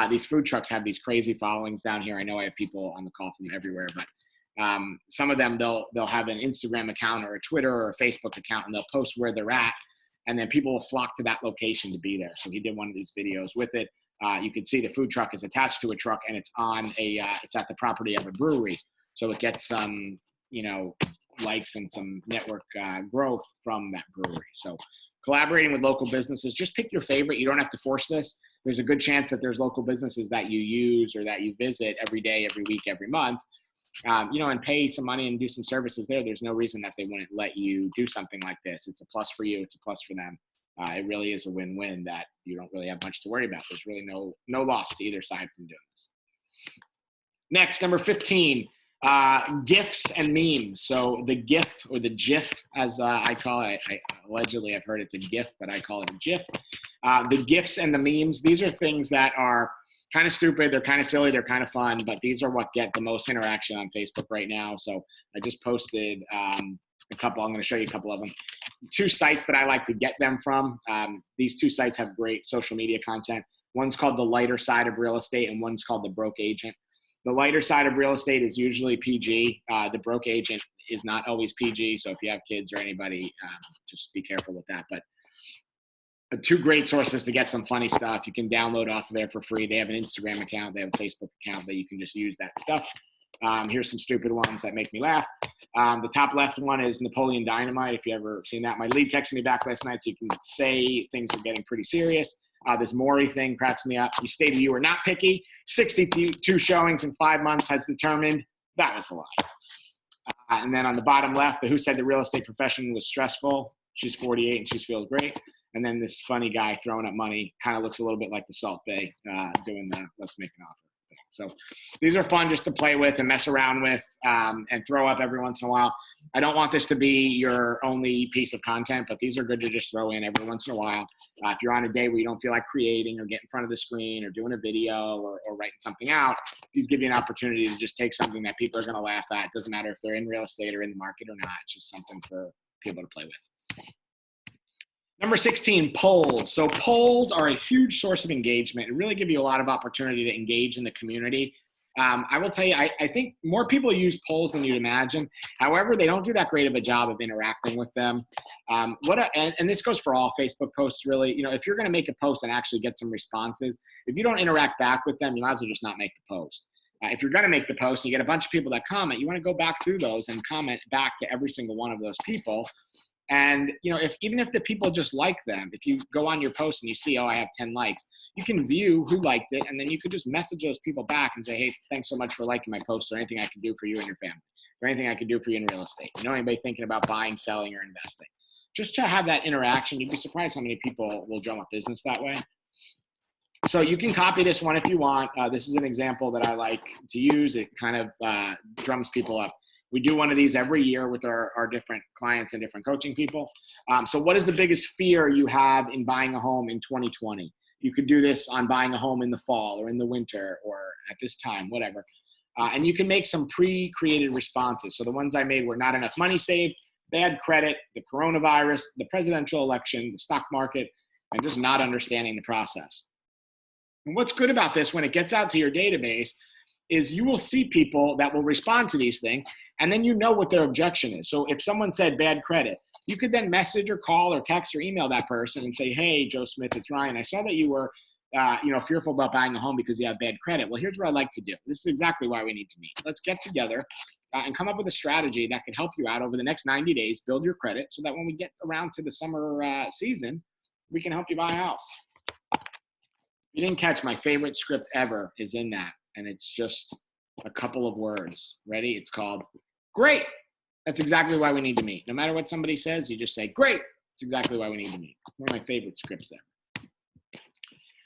These food trucks have these crazy followings down here. I know I have people on the call from everywhere, but some of them, they'll have an Instagram account or a Twitter or a Facebook account, and they'll post where they're at. And then people will flock to that location to be there. So he did one of these videos with it. You can see the food truck is attached to a truck, and it's on it's at the property of a brewery. So it gets some, you know, likes and some network growth from that brewery. So collaborating with local businesses, just pick your favorite. You don't have to force this. There's a good chance that there's local businesses that you use or that you visit every day, every week, every month, you know, and pay some money and do some services there. There's no reason that they wouldn't let you do something like this. It's a plus for you. It's a plus for them. It really is a win-win that you don't really have much to worry about. There's really no loss to either side from doing this. Next, number 15. GIFs and memes. So the GIF or the GIF, as I call it, allegedly I've heard it's a GIF, but I call it a GIF. The GIFs and the memes, these are things that are kind of stupid, they're kind of silly, they're kind of fun, but these are what get the most interaction on Facebook right now. So I just posted a couple, I'm going to show you a couple of them. 2 sites that I like to get them from. These 2 sites have great social media content. One's called The Lighter Side of Real Estate, and one's called The Broke Agent. The lighter side of real estate is usually PG. The broke agent is not always PG. So if you have kids or anybody, just be careful with that. But 2 great sources to get some funny stuff. You can download off of there for free. They have an Instagram account. They have a Facebook account that you can just use that stuff. Here's some stupid ones that make me laugh. The top left one is Napoleon Dynamite, if you ever seen that. My lead texted me back last night, so you can say things are getting pretty serious. This Maury thing cracks me up. You stated you were not picky. 62 showings in 5 months has determined that was a lie. And then on the bottom left, the who said the real estate profession was stressful. She's 48 and she feels great. And then this funny guy throwing up money kind of looks a little bit like the Salt Bay doing the let's make an offer. So these are fun just to play with and mess around with and throw up every once in a while. I don't want this to be your only piece of content, but these are good to just throw in every once in a while. If you're on a day where you don't feel like creating or get in front of the screen or doing a video or writing something out, these give you an opportunity to just take something that people are going to laugh at. It doesn't matter if they're in real estate or in the market or not. It's just something for people to play with. Number 16, polls. So polls are a huge source of engagement. It really give you a lot of opportunity to engage in the community. I will tell you, I think more people use polls than you'd imagine. However, they don't do that great of a job of interacting with them. And this goes for all Facebook posts, really. You know, if you're going to make a post and actually get some responses, if you don't interact back with them, you might as well just not make the post. If you're going to make the post and you get a bunch of people that comment, you want to go back through those and comment back to every single one of those people. And, you know, even if the people just like them, if you go on your post and you see, oh, I have 10 likes, you can view who liked it. And then you could just message those people back and say, hey, thanks so much for liking my post, or anything I can do for you and your family, or anything I can do for you in real estate. You know, anybody thinking about buying, selling, or investing? Just to have that interaction, you'd be surprised how many people will drum up business that way. So you can copy this one if you want. This is an example that I like to use. It kind of drums people up. We do one of these every year with our different clients and different coaching people. So what is the biggest fear you have in buying a home in 2020? You could do this on buying a home in the fall or in the winter or at this time, whatever. And you can make some pre-created responses. So the ones I made were not enough money saved, bad credit, the coronavirus, the presidential election, the stock market, and just not understanding the process. And what's good about this when it gets out to your database is you will see people that will respond to these things, and then you know what their objection is. So if someone said bad credit, you could then message or call or text or email that person and say, hey, Joe Smith, it's Ryan. I saw that you were fearful about buying a home because you have bad credit. Well, here's what I'd like to do. This is exactly why we need to meet. Let's get together and come up with a strategy that can help you out over the next 90 days, build your credit so that when we get around to the summer season, we can help you buy a house. You didn't catch my favorite script ever is in that. And it's just a couple of words. Ready? It's called great. That's exactly why we need to meet. No matter what somebody says, you just say, great. That's exactly why we need to meet. One of my favorite scripts ever.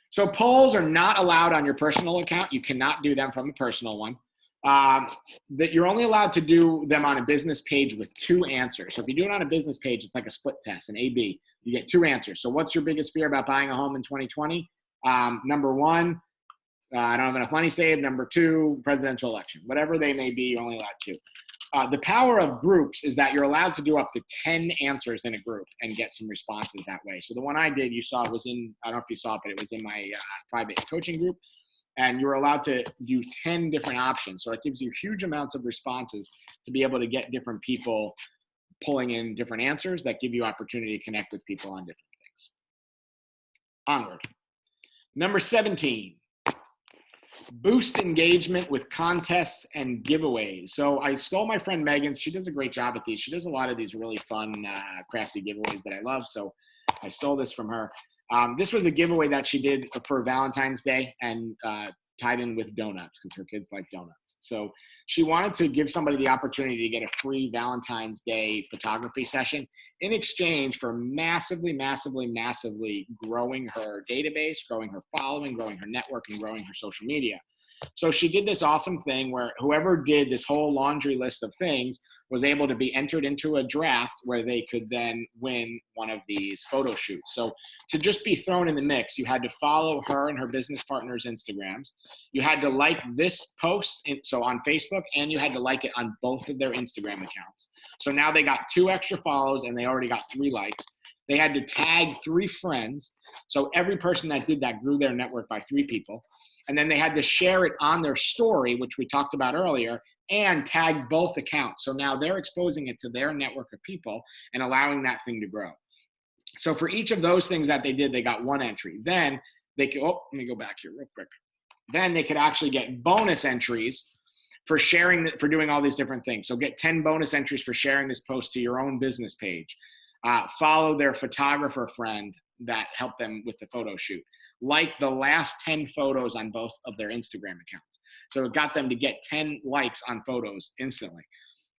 So polls are not allowed on your personal account. You cannot do them from a personal one. That you're only allowed to do them on a business page with 2 answers. So if you do it on a business page, it's like a split test, an A/B. You get 2 answers. So what's your biggest fear about buying a home in 2020? Number 1, I don't have enough money saved. Number 2, presidential election. Whatever they may be, you're only allowed 2. The power of groups is that you're allowed to do up to 10 answers in a group and get some responses that way. So the one I did, you saw it was in, I don't know if you saw it, but it was in my private coaching group. And you're allowed to do 10 different options. So it gives you huge amounts of responses to be able to get different people pulling in different answers that give you opportunity to connect with people on different things. Onward. Number 17. Boost engagement with contests and giveaways. So I stole my friend Megan. She does a great job at these. She does a lot of these really fun, crafty giveaways that I love. So I stole this from her. This was a giveaway that she did for Valentine's Day and tied in with donuts because her kids like donuts. So she wanted to give somebody the opportunity to get a free Valentine's Day photography session in exchange for massively, massively, massively growing her database, growing her following, growing her network, and growing her social media. So she did this awesome thing where whoever did this whole laundry list of things was able to be entered into a draft where they could then win one of these photo shoots. So to just be thrown in the mix, you had to follow her and her business partner's Instagrams. You had to like this post, so on Facebook, and you had to like it on both of their Instagram accounts. So now they got 2 extra follows and they already got 3 likes. They had to tag 3 friends. So every person that did that grew their network by 3 people. And then they had to share it on their story, which we talked about earlier, and tag both accounts. So now they're exposing it to their network of people and allowing that thing to grow. So for each of those things that they did, they got 1 entry. Then they could, let me go back here real quick. Then they could actually get bonus entries for sharing, for doing all these different things. So get 10 bonus entries for sharing this post to your own business page. Follow their photographer friend that helped them with the photo shoot. Like the last 10 photos on both of their Instagram accounts. So it got them to get 10 likes on photos instantly.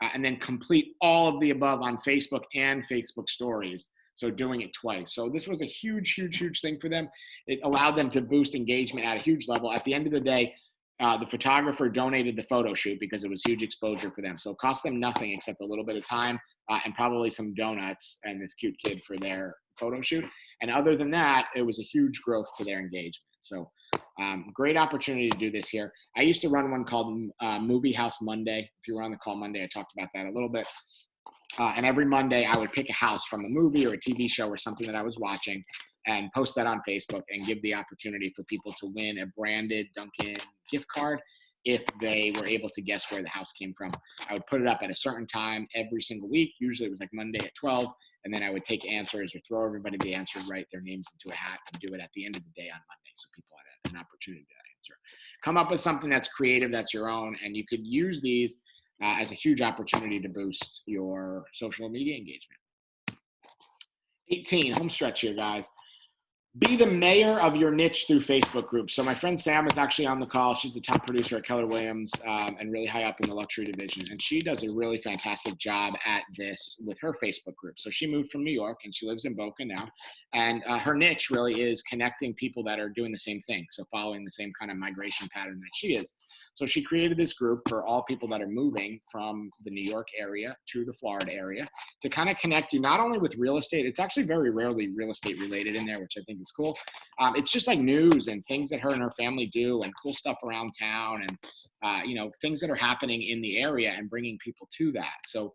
And then complete all of the above on Facebook and Facebook stories. So doing it twice. So this was a huge, huge, huge thing for them. It allowed them to boost engagement at a huge level. At the end of the day, the photographer donated the photo shoot because it was huge exposure for them. So it cost them nothing except a little bit of time and probably some donuts and this cute kid for their photo shoot. And other than that, it was a huge growth to their engagement. So great opportunity to do this here. I used to run one called Movie House Monday. If you were on the call Monday, I talked about that a little bit. And every Monday I would pick a house from a movie or a TV show or something that I was watching and post that on Facebook and give the opportunity for people to win a branded Dunkin' gift card if they were able to guess where the house came from. I would put it up at a certain time every single week. Usually it was like Monday at 12. And then I would take answers or throw everybody the answers right, their names into a hat, and do it at the end of the day on Monday so people had an opportunity to answer. Come up with something that's creative, that's your own, and you could use these as a huge opportunity to boost your social media engagement. 18, home stretch here, guys. Be the mayor of your niche through Facebook groups. So my friend Sam is actually on the call. She's the top producer at Keller Williams and really high up in the luxury division. And she does a really fantastic job at this with her Facebook group. So she moved from New York and she lives in Boca now. And her niche really is connecting people that are doing the same thing. So following the same kind of migration pattern that she is. So she created this group for all people that are moving from the New York area to the Florida area to kind of connect you not only with real estate, it's actually very rarely real estate related in there, which I think is cool. It's just like news and things that her and her family do and cool stuff around town and, things that are happening in the area and bringing people to that. So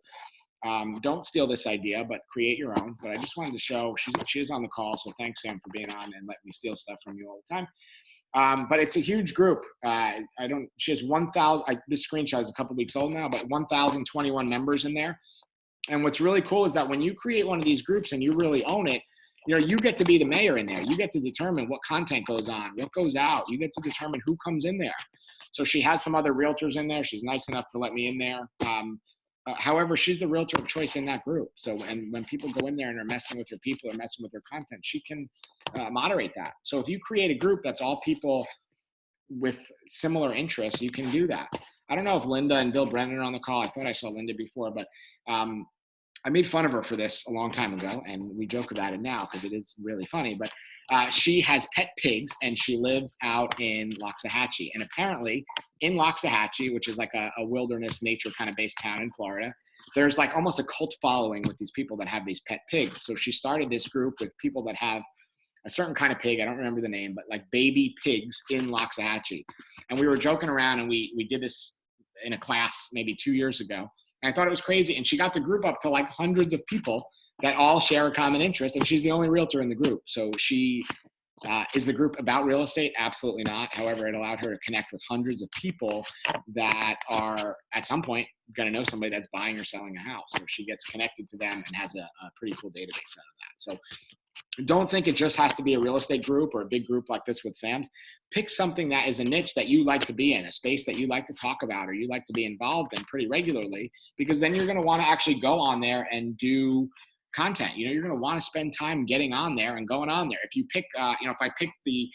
don't steal this idea, but create your own. But I just wanted to show, she is on the call. So thanks, Sam, for being on and letting me steal stuff from you all the time. But it's a huge group. She has 1,000, this screenshot is a couple weeks old now, but 1,021 members in there. And what's really cool is that when you create one of these groups and you really own it, you get to be the mayor in there. You get to determine what content goes on, what goes out. You get to determine who comes in there. So she has some other realtors in there. She's nice enough to let me in there. However, she's the realtor of choice in that group. So when people go in there and are messing with her people or messing with her content, she can moderate that. So if you create a group that's all people with similar interests, you can do that. I don't know if Linda and Bill Brennan are on the call. I thought I saw Linda before, but I made fun of her for this a long time ago, and we joke about it now because it is really funny. But she has pet pigs, and she lives out in Loxahatchee. And apparently in Loxahatchee, which is like a wilderness nature kind of based town in Florida, there's like almost a cult following with these people that have these pet pigs. So she started this group with people that have a certain kind of pig. I don't remember the name, but like baby pigs in Loxahatchee. And we were joking around, and we did this in a class maybe 2 years ago. And I thought it was crazy. And she got the group up to like hundreds of people that all share a common interest. And she's the only realtor in the group. So she is the group about real estate? Absolutely not. However, it allowed her to connect with hundreds of people that are at some point going to know somebody that's buying or selling a house. So she gets connected to them and has a pretty cool database out of that. So don't think it just has to be a real estate group or a big group like this with Sam's. Pick something that is a niche that you like to be in, a space that you like to talk about or you like to be involved in pretty regularly, because then you're going to want to actually go on there and do content. You're going to want to spend time getting on there and going on there. If you pick, if I pick the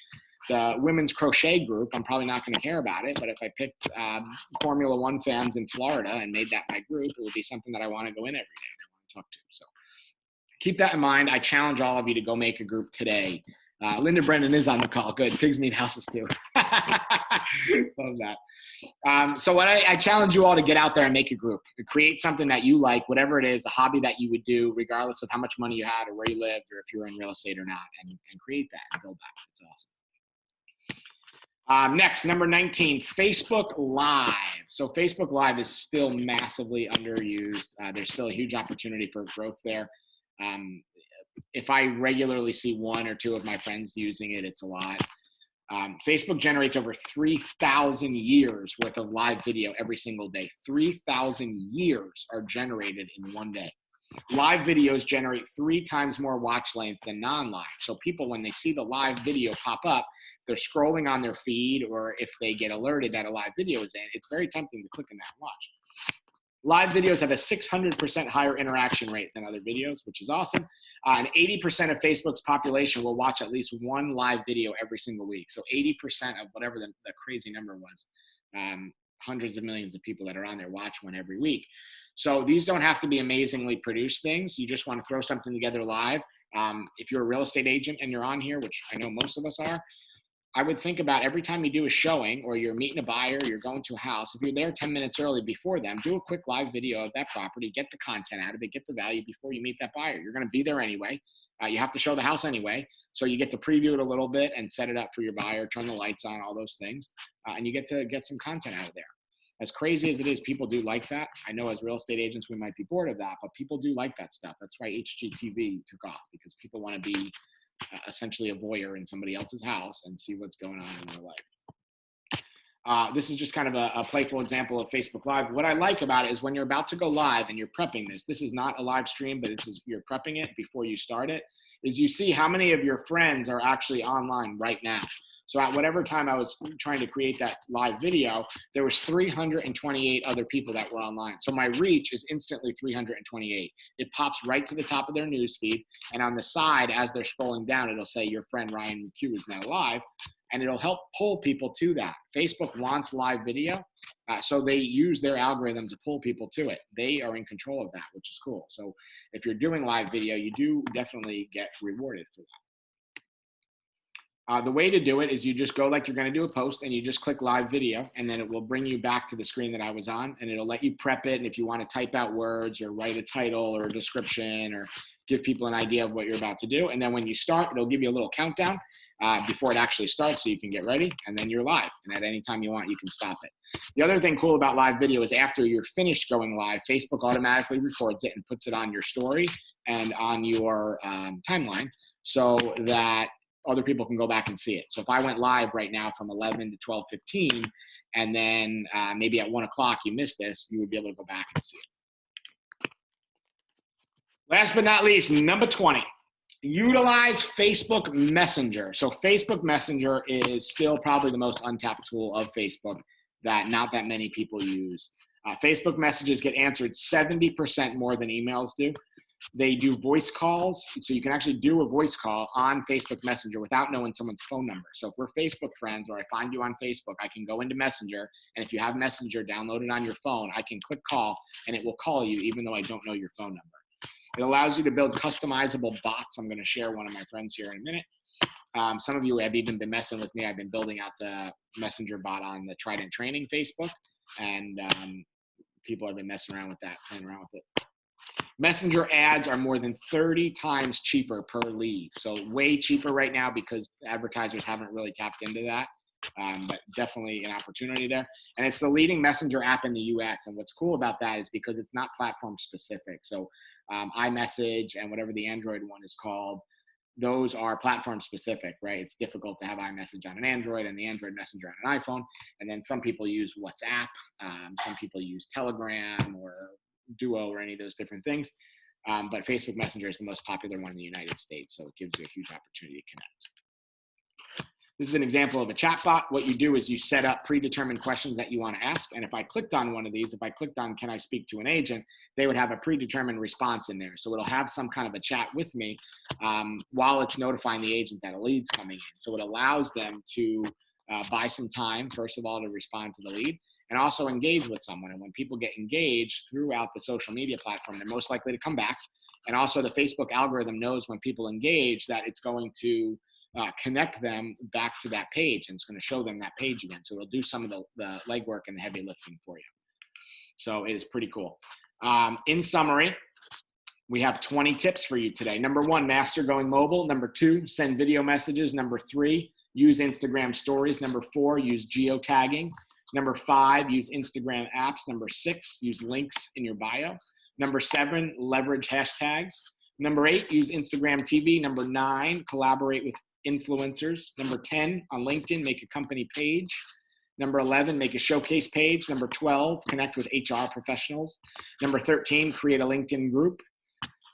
women's crochet group, I'm probably not going to care about it. But if I picked Formula One fans in Florida and made that my group, it would be something that I want to go in every day and I want to talk to. So keep that in mind. I challenge all of you to go make a group today. Linda Brennan is on the call. Good. Pigs need houses too. Love that. So what I challenge you all to get out there and make a group. Create something that you like, whatever it is, a hobby that you would do, regardless of how much money you had or where you lived or if you're in real estate or not, and create that and build that. It's awesome. Next, number 19, Facebook Live. So Facebook Live is still massively underused. There's still a huge opportunity for growth there. If I regularly see one or two of my friends using it, it's a lot. Facebook generates over 3,000 years worth of live video every single day. 3,000 years are generated in one day. Live videos generate 3 times more watch length than non-live. So people, when they see the live video pop up, they're scrolling on their feed or if they get alerted that a live video is in, it's very tempting to click on that and watch. Live videos have a 600% higher interaction rate than other videos, which is awesome. And 80% of Facebook's population will watch at least one live video every single week. So 80% of whatever the crazy number was, hundreds of millions of people that are on there watch one every week. So these don't have to be amazingly produced things. You just want to throw something together live. If you're a real estate agent and you're on here, which I know most of us are, I would think about every time you do a showing or you're meeting a buyer, you're going to a house, if you're there 10 minutes early before them, do a quick live video of that property, get the content out of it, get the value before you meet that buyer. You're going to be there anyway. You have to show the house anyway. So you get to preview it a little bit and set it up for your buyer, turn the lights on, all those things. And you get to get some content out of there. As crazy as it is, people do like that. I know as real estate agents, we might be bored of that, but people do like that stuff. That's why HGTV took off, because people want to be essentially a voyeur in somebody else's house and see what's going on in their life. This is just kind of a playful example of Facebook Live. What I like about it is when you're about to go live and you're prepping this is not a live stream, but you're prepping it before you start it, is you see how many of your friends are actually online right now. So at whatever time I was trying to create that live video, there was 328 other people that were online. So my reach is instantly 328. It pops right to the top of their news feed. And on the side, as they're scrolling down, it'll say your friend Ryan McHugh is now live. And it'll help pull people to that. Facebook wants live video. So they use their algorithm to pull people to it. They are in control of that, which is cool. So if you're doing live video, you do definitely get rewarded for that. The way to do it is you just go like you're going to do a post and you just click live video, and then it will bring you back to the screen that I was on, and it'll let you prep it. And if you want to type out words or write a title or a description or give people an idea of what you're about to do. And then when you start, it'll give you a little countdown before it actually starts so you can get ready, and then you're live. And at any time you want, you can stop it. The other thing cool about live video is after you're finished going live, Facebook automatically records it and puts it on your story and on your timeline so that other people can go back and see it. So if I went live right now from 11 to 12:15, and then maybe at 1 o'clock you missed this, you would be able to go back and see it. Last but not least, number 20, utilize Facebook Messenger. So Facebook Messenger is still probably the most untapped tool of Facebook that not that many people use. Facebook messages get answered 70% more than emails do. They do voice calls, so you can actually do a voice call on Facebook Messenger without knowing someone's phone number. So if we're Facebook friends or I find you on Facebook, I can go into Messenger, and if you have Messenger downloaded on your phone, I can click call, and it will call you even though I don't know your phone number. It allows you to build customizable bots. I'm going to share one of my friends here in a minute. Some of you have even been messing with me. I've been building out the Messenger bot on the Trident training Facebook, and people have been messing around with that, playing around with it. Messenger ads are more than 30 times cheaper per lead. So way cheaper right now because advertisers haven't really tapped into that, but definitely an opportunity there. And it's the leading messenger app in the US. And what's cool about that is because it's not platform specific. So iMessage and whatever the Android one is called, those are platform specific, right? It's difficult to have iMessage on an Android and the Android Messenger on an iPhone. And then some people use WhatsApp. Some people use Telegram or Duo or any of those different things. But Facebook Messenger is the most popular one in the United States. So it gives you a huge opportunity to connect. This is an example of a chatbot. What you do is you set up predetermined questions that you want to ask. And if I clicked on one of these, if I clicked on, can I speak to an agent, they would have a predetermined response in there. So it'll have some kind of a chat with me while it's notifying the agent that a lead's coming in. So it allows them to buy some time, first of all, to respond to the lead, and also engage with someone. And when people get engaged throughout the social media platform, they're most likely to come back. And also the Facebook algorithm knows when people engage that it's going to connect them back to that page, and it's going to show them that page again. So it'll do some of the legwork and the heavy lifting for you. So it is pretty cool. In summary, we have 20 tips for you today. Number 1, master going mobile. Number 2, send video messages. Number 3, use Instagram stories. Number 4, use geotagging. Number 5, use Instagram apps. Number 6, use links in your bio. Number 7, leverage hashtags. Number 8, use Instagram TV. Number 9, collaborate with influencers. Number 10, on LinkedIn, make a company page. Number 11, make a showcase page. Number 12, connect with HR professionals. Number 13, create a LinkedIn group.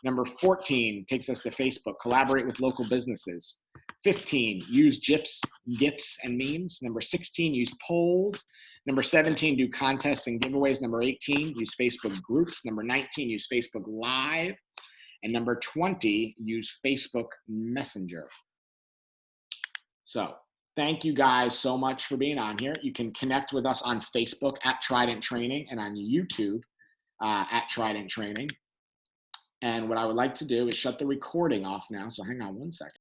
Number 14 takes us to Facebook, collaborate with local businesses. 15, use GIFs and memes. Number 16, use polls. Number 17, do contests and giveaways. Number 18, use Facebook groups. Number 19, use Facebook Live. And number 20, use Facebook Messenger. So thank you guys so much for being on here. You can connect with us on Facebook at Trident Training and on YouTube at Trident Training. And what I would like to do is shut the recording off now. So hang on one second.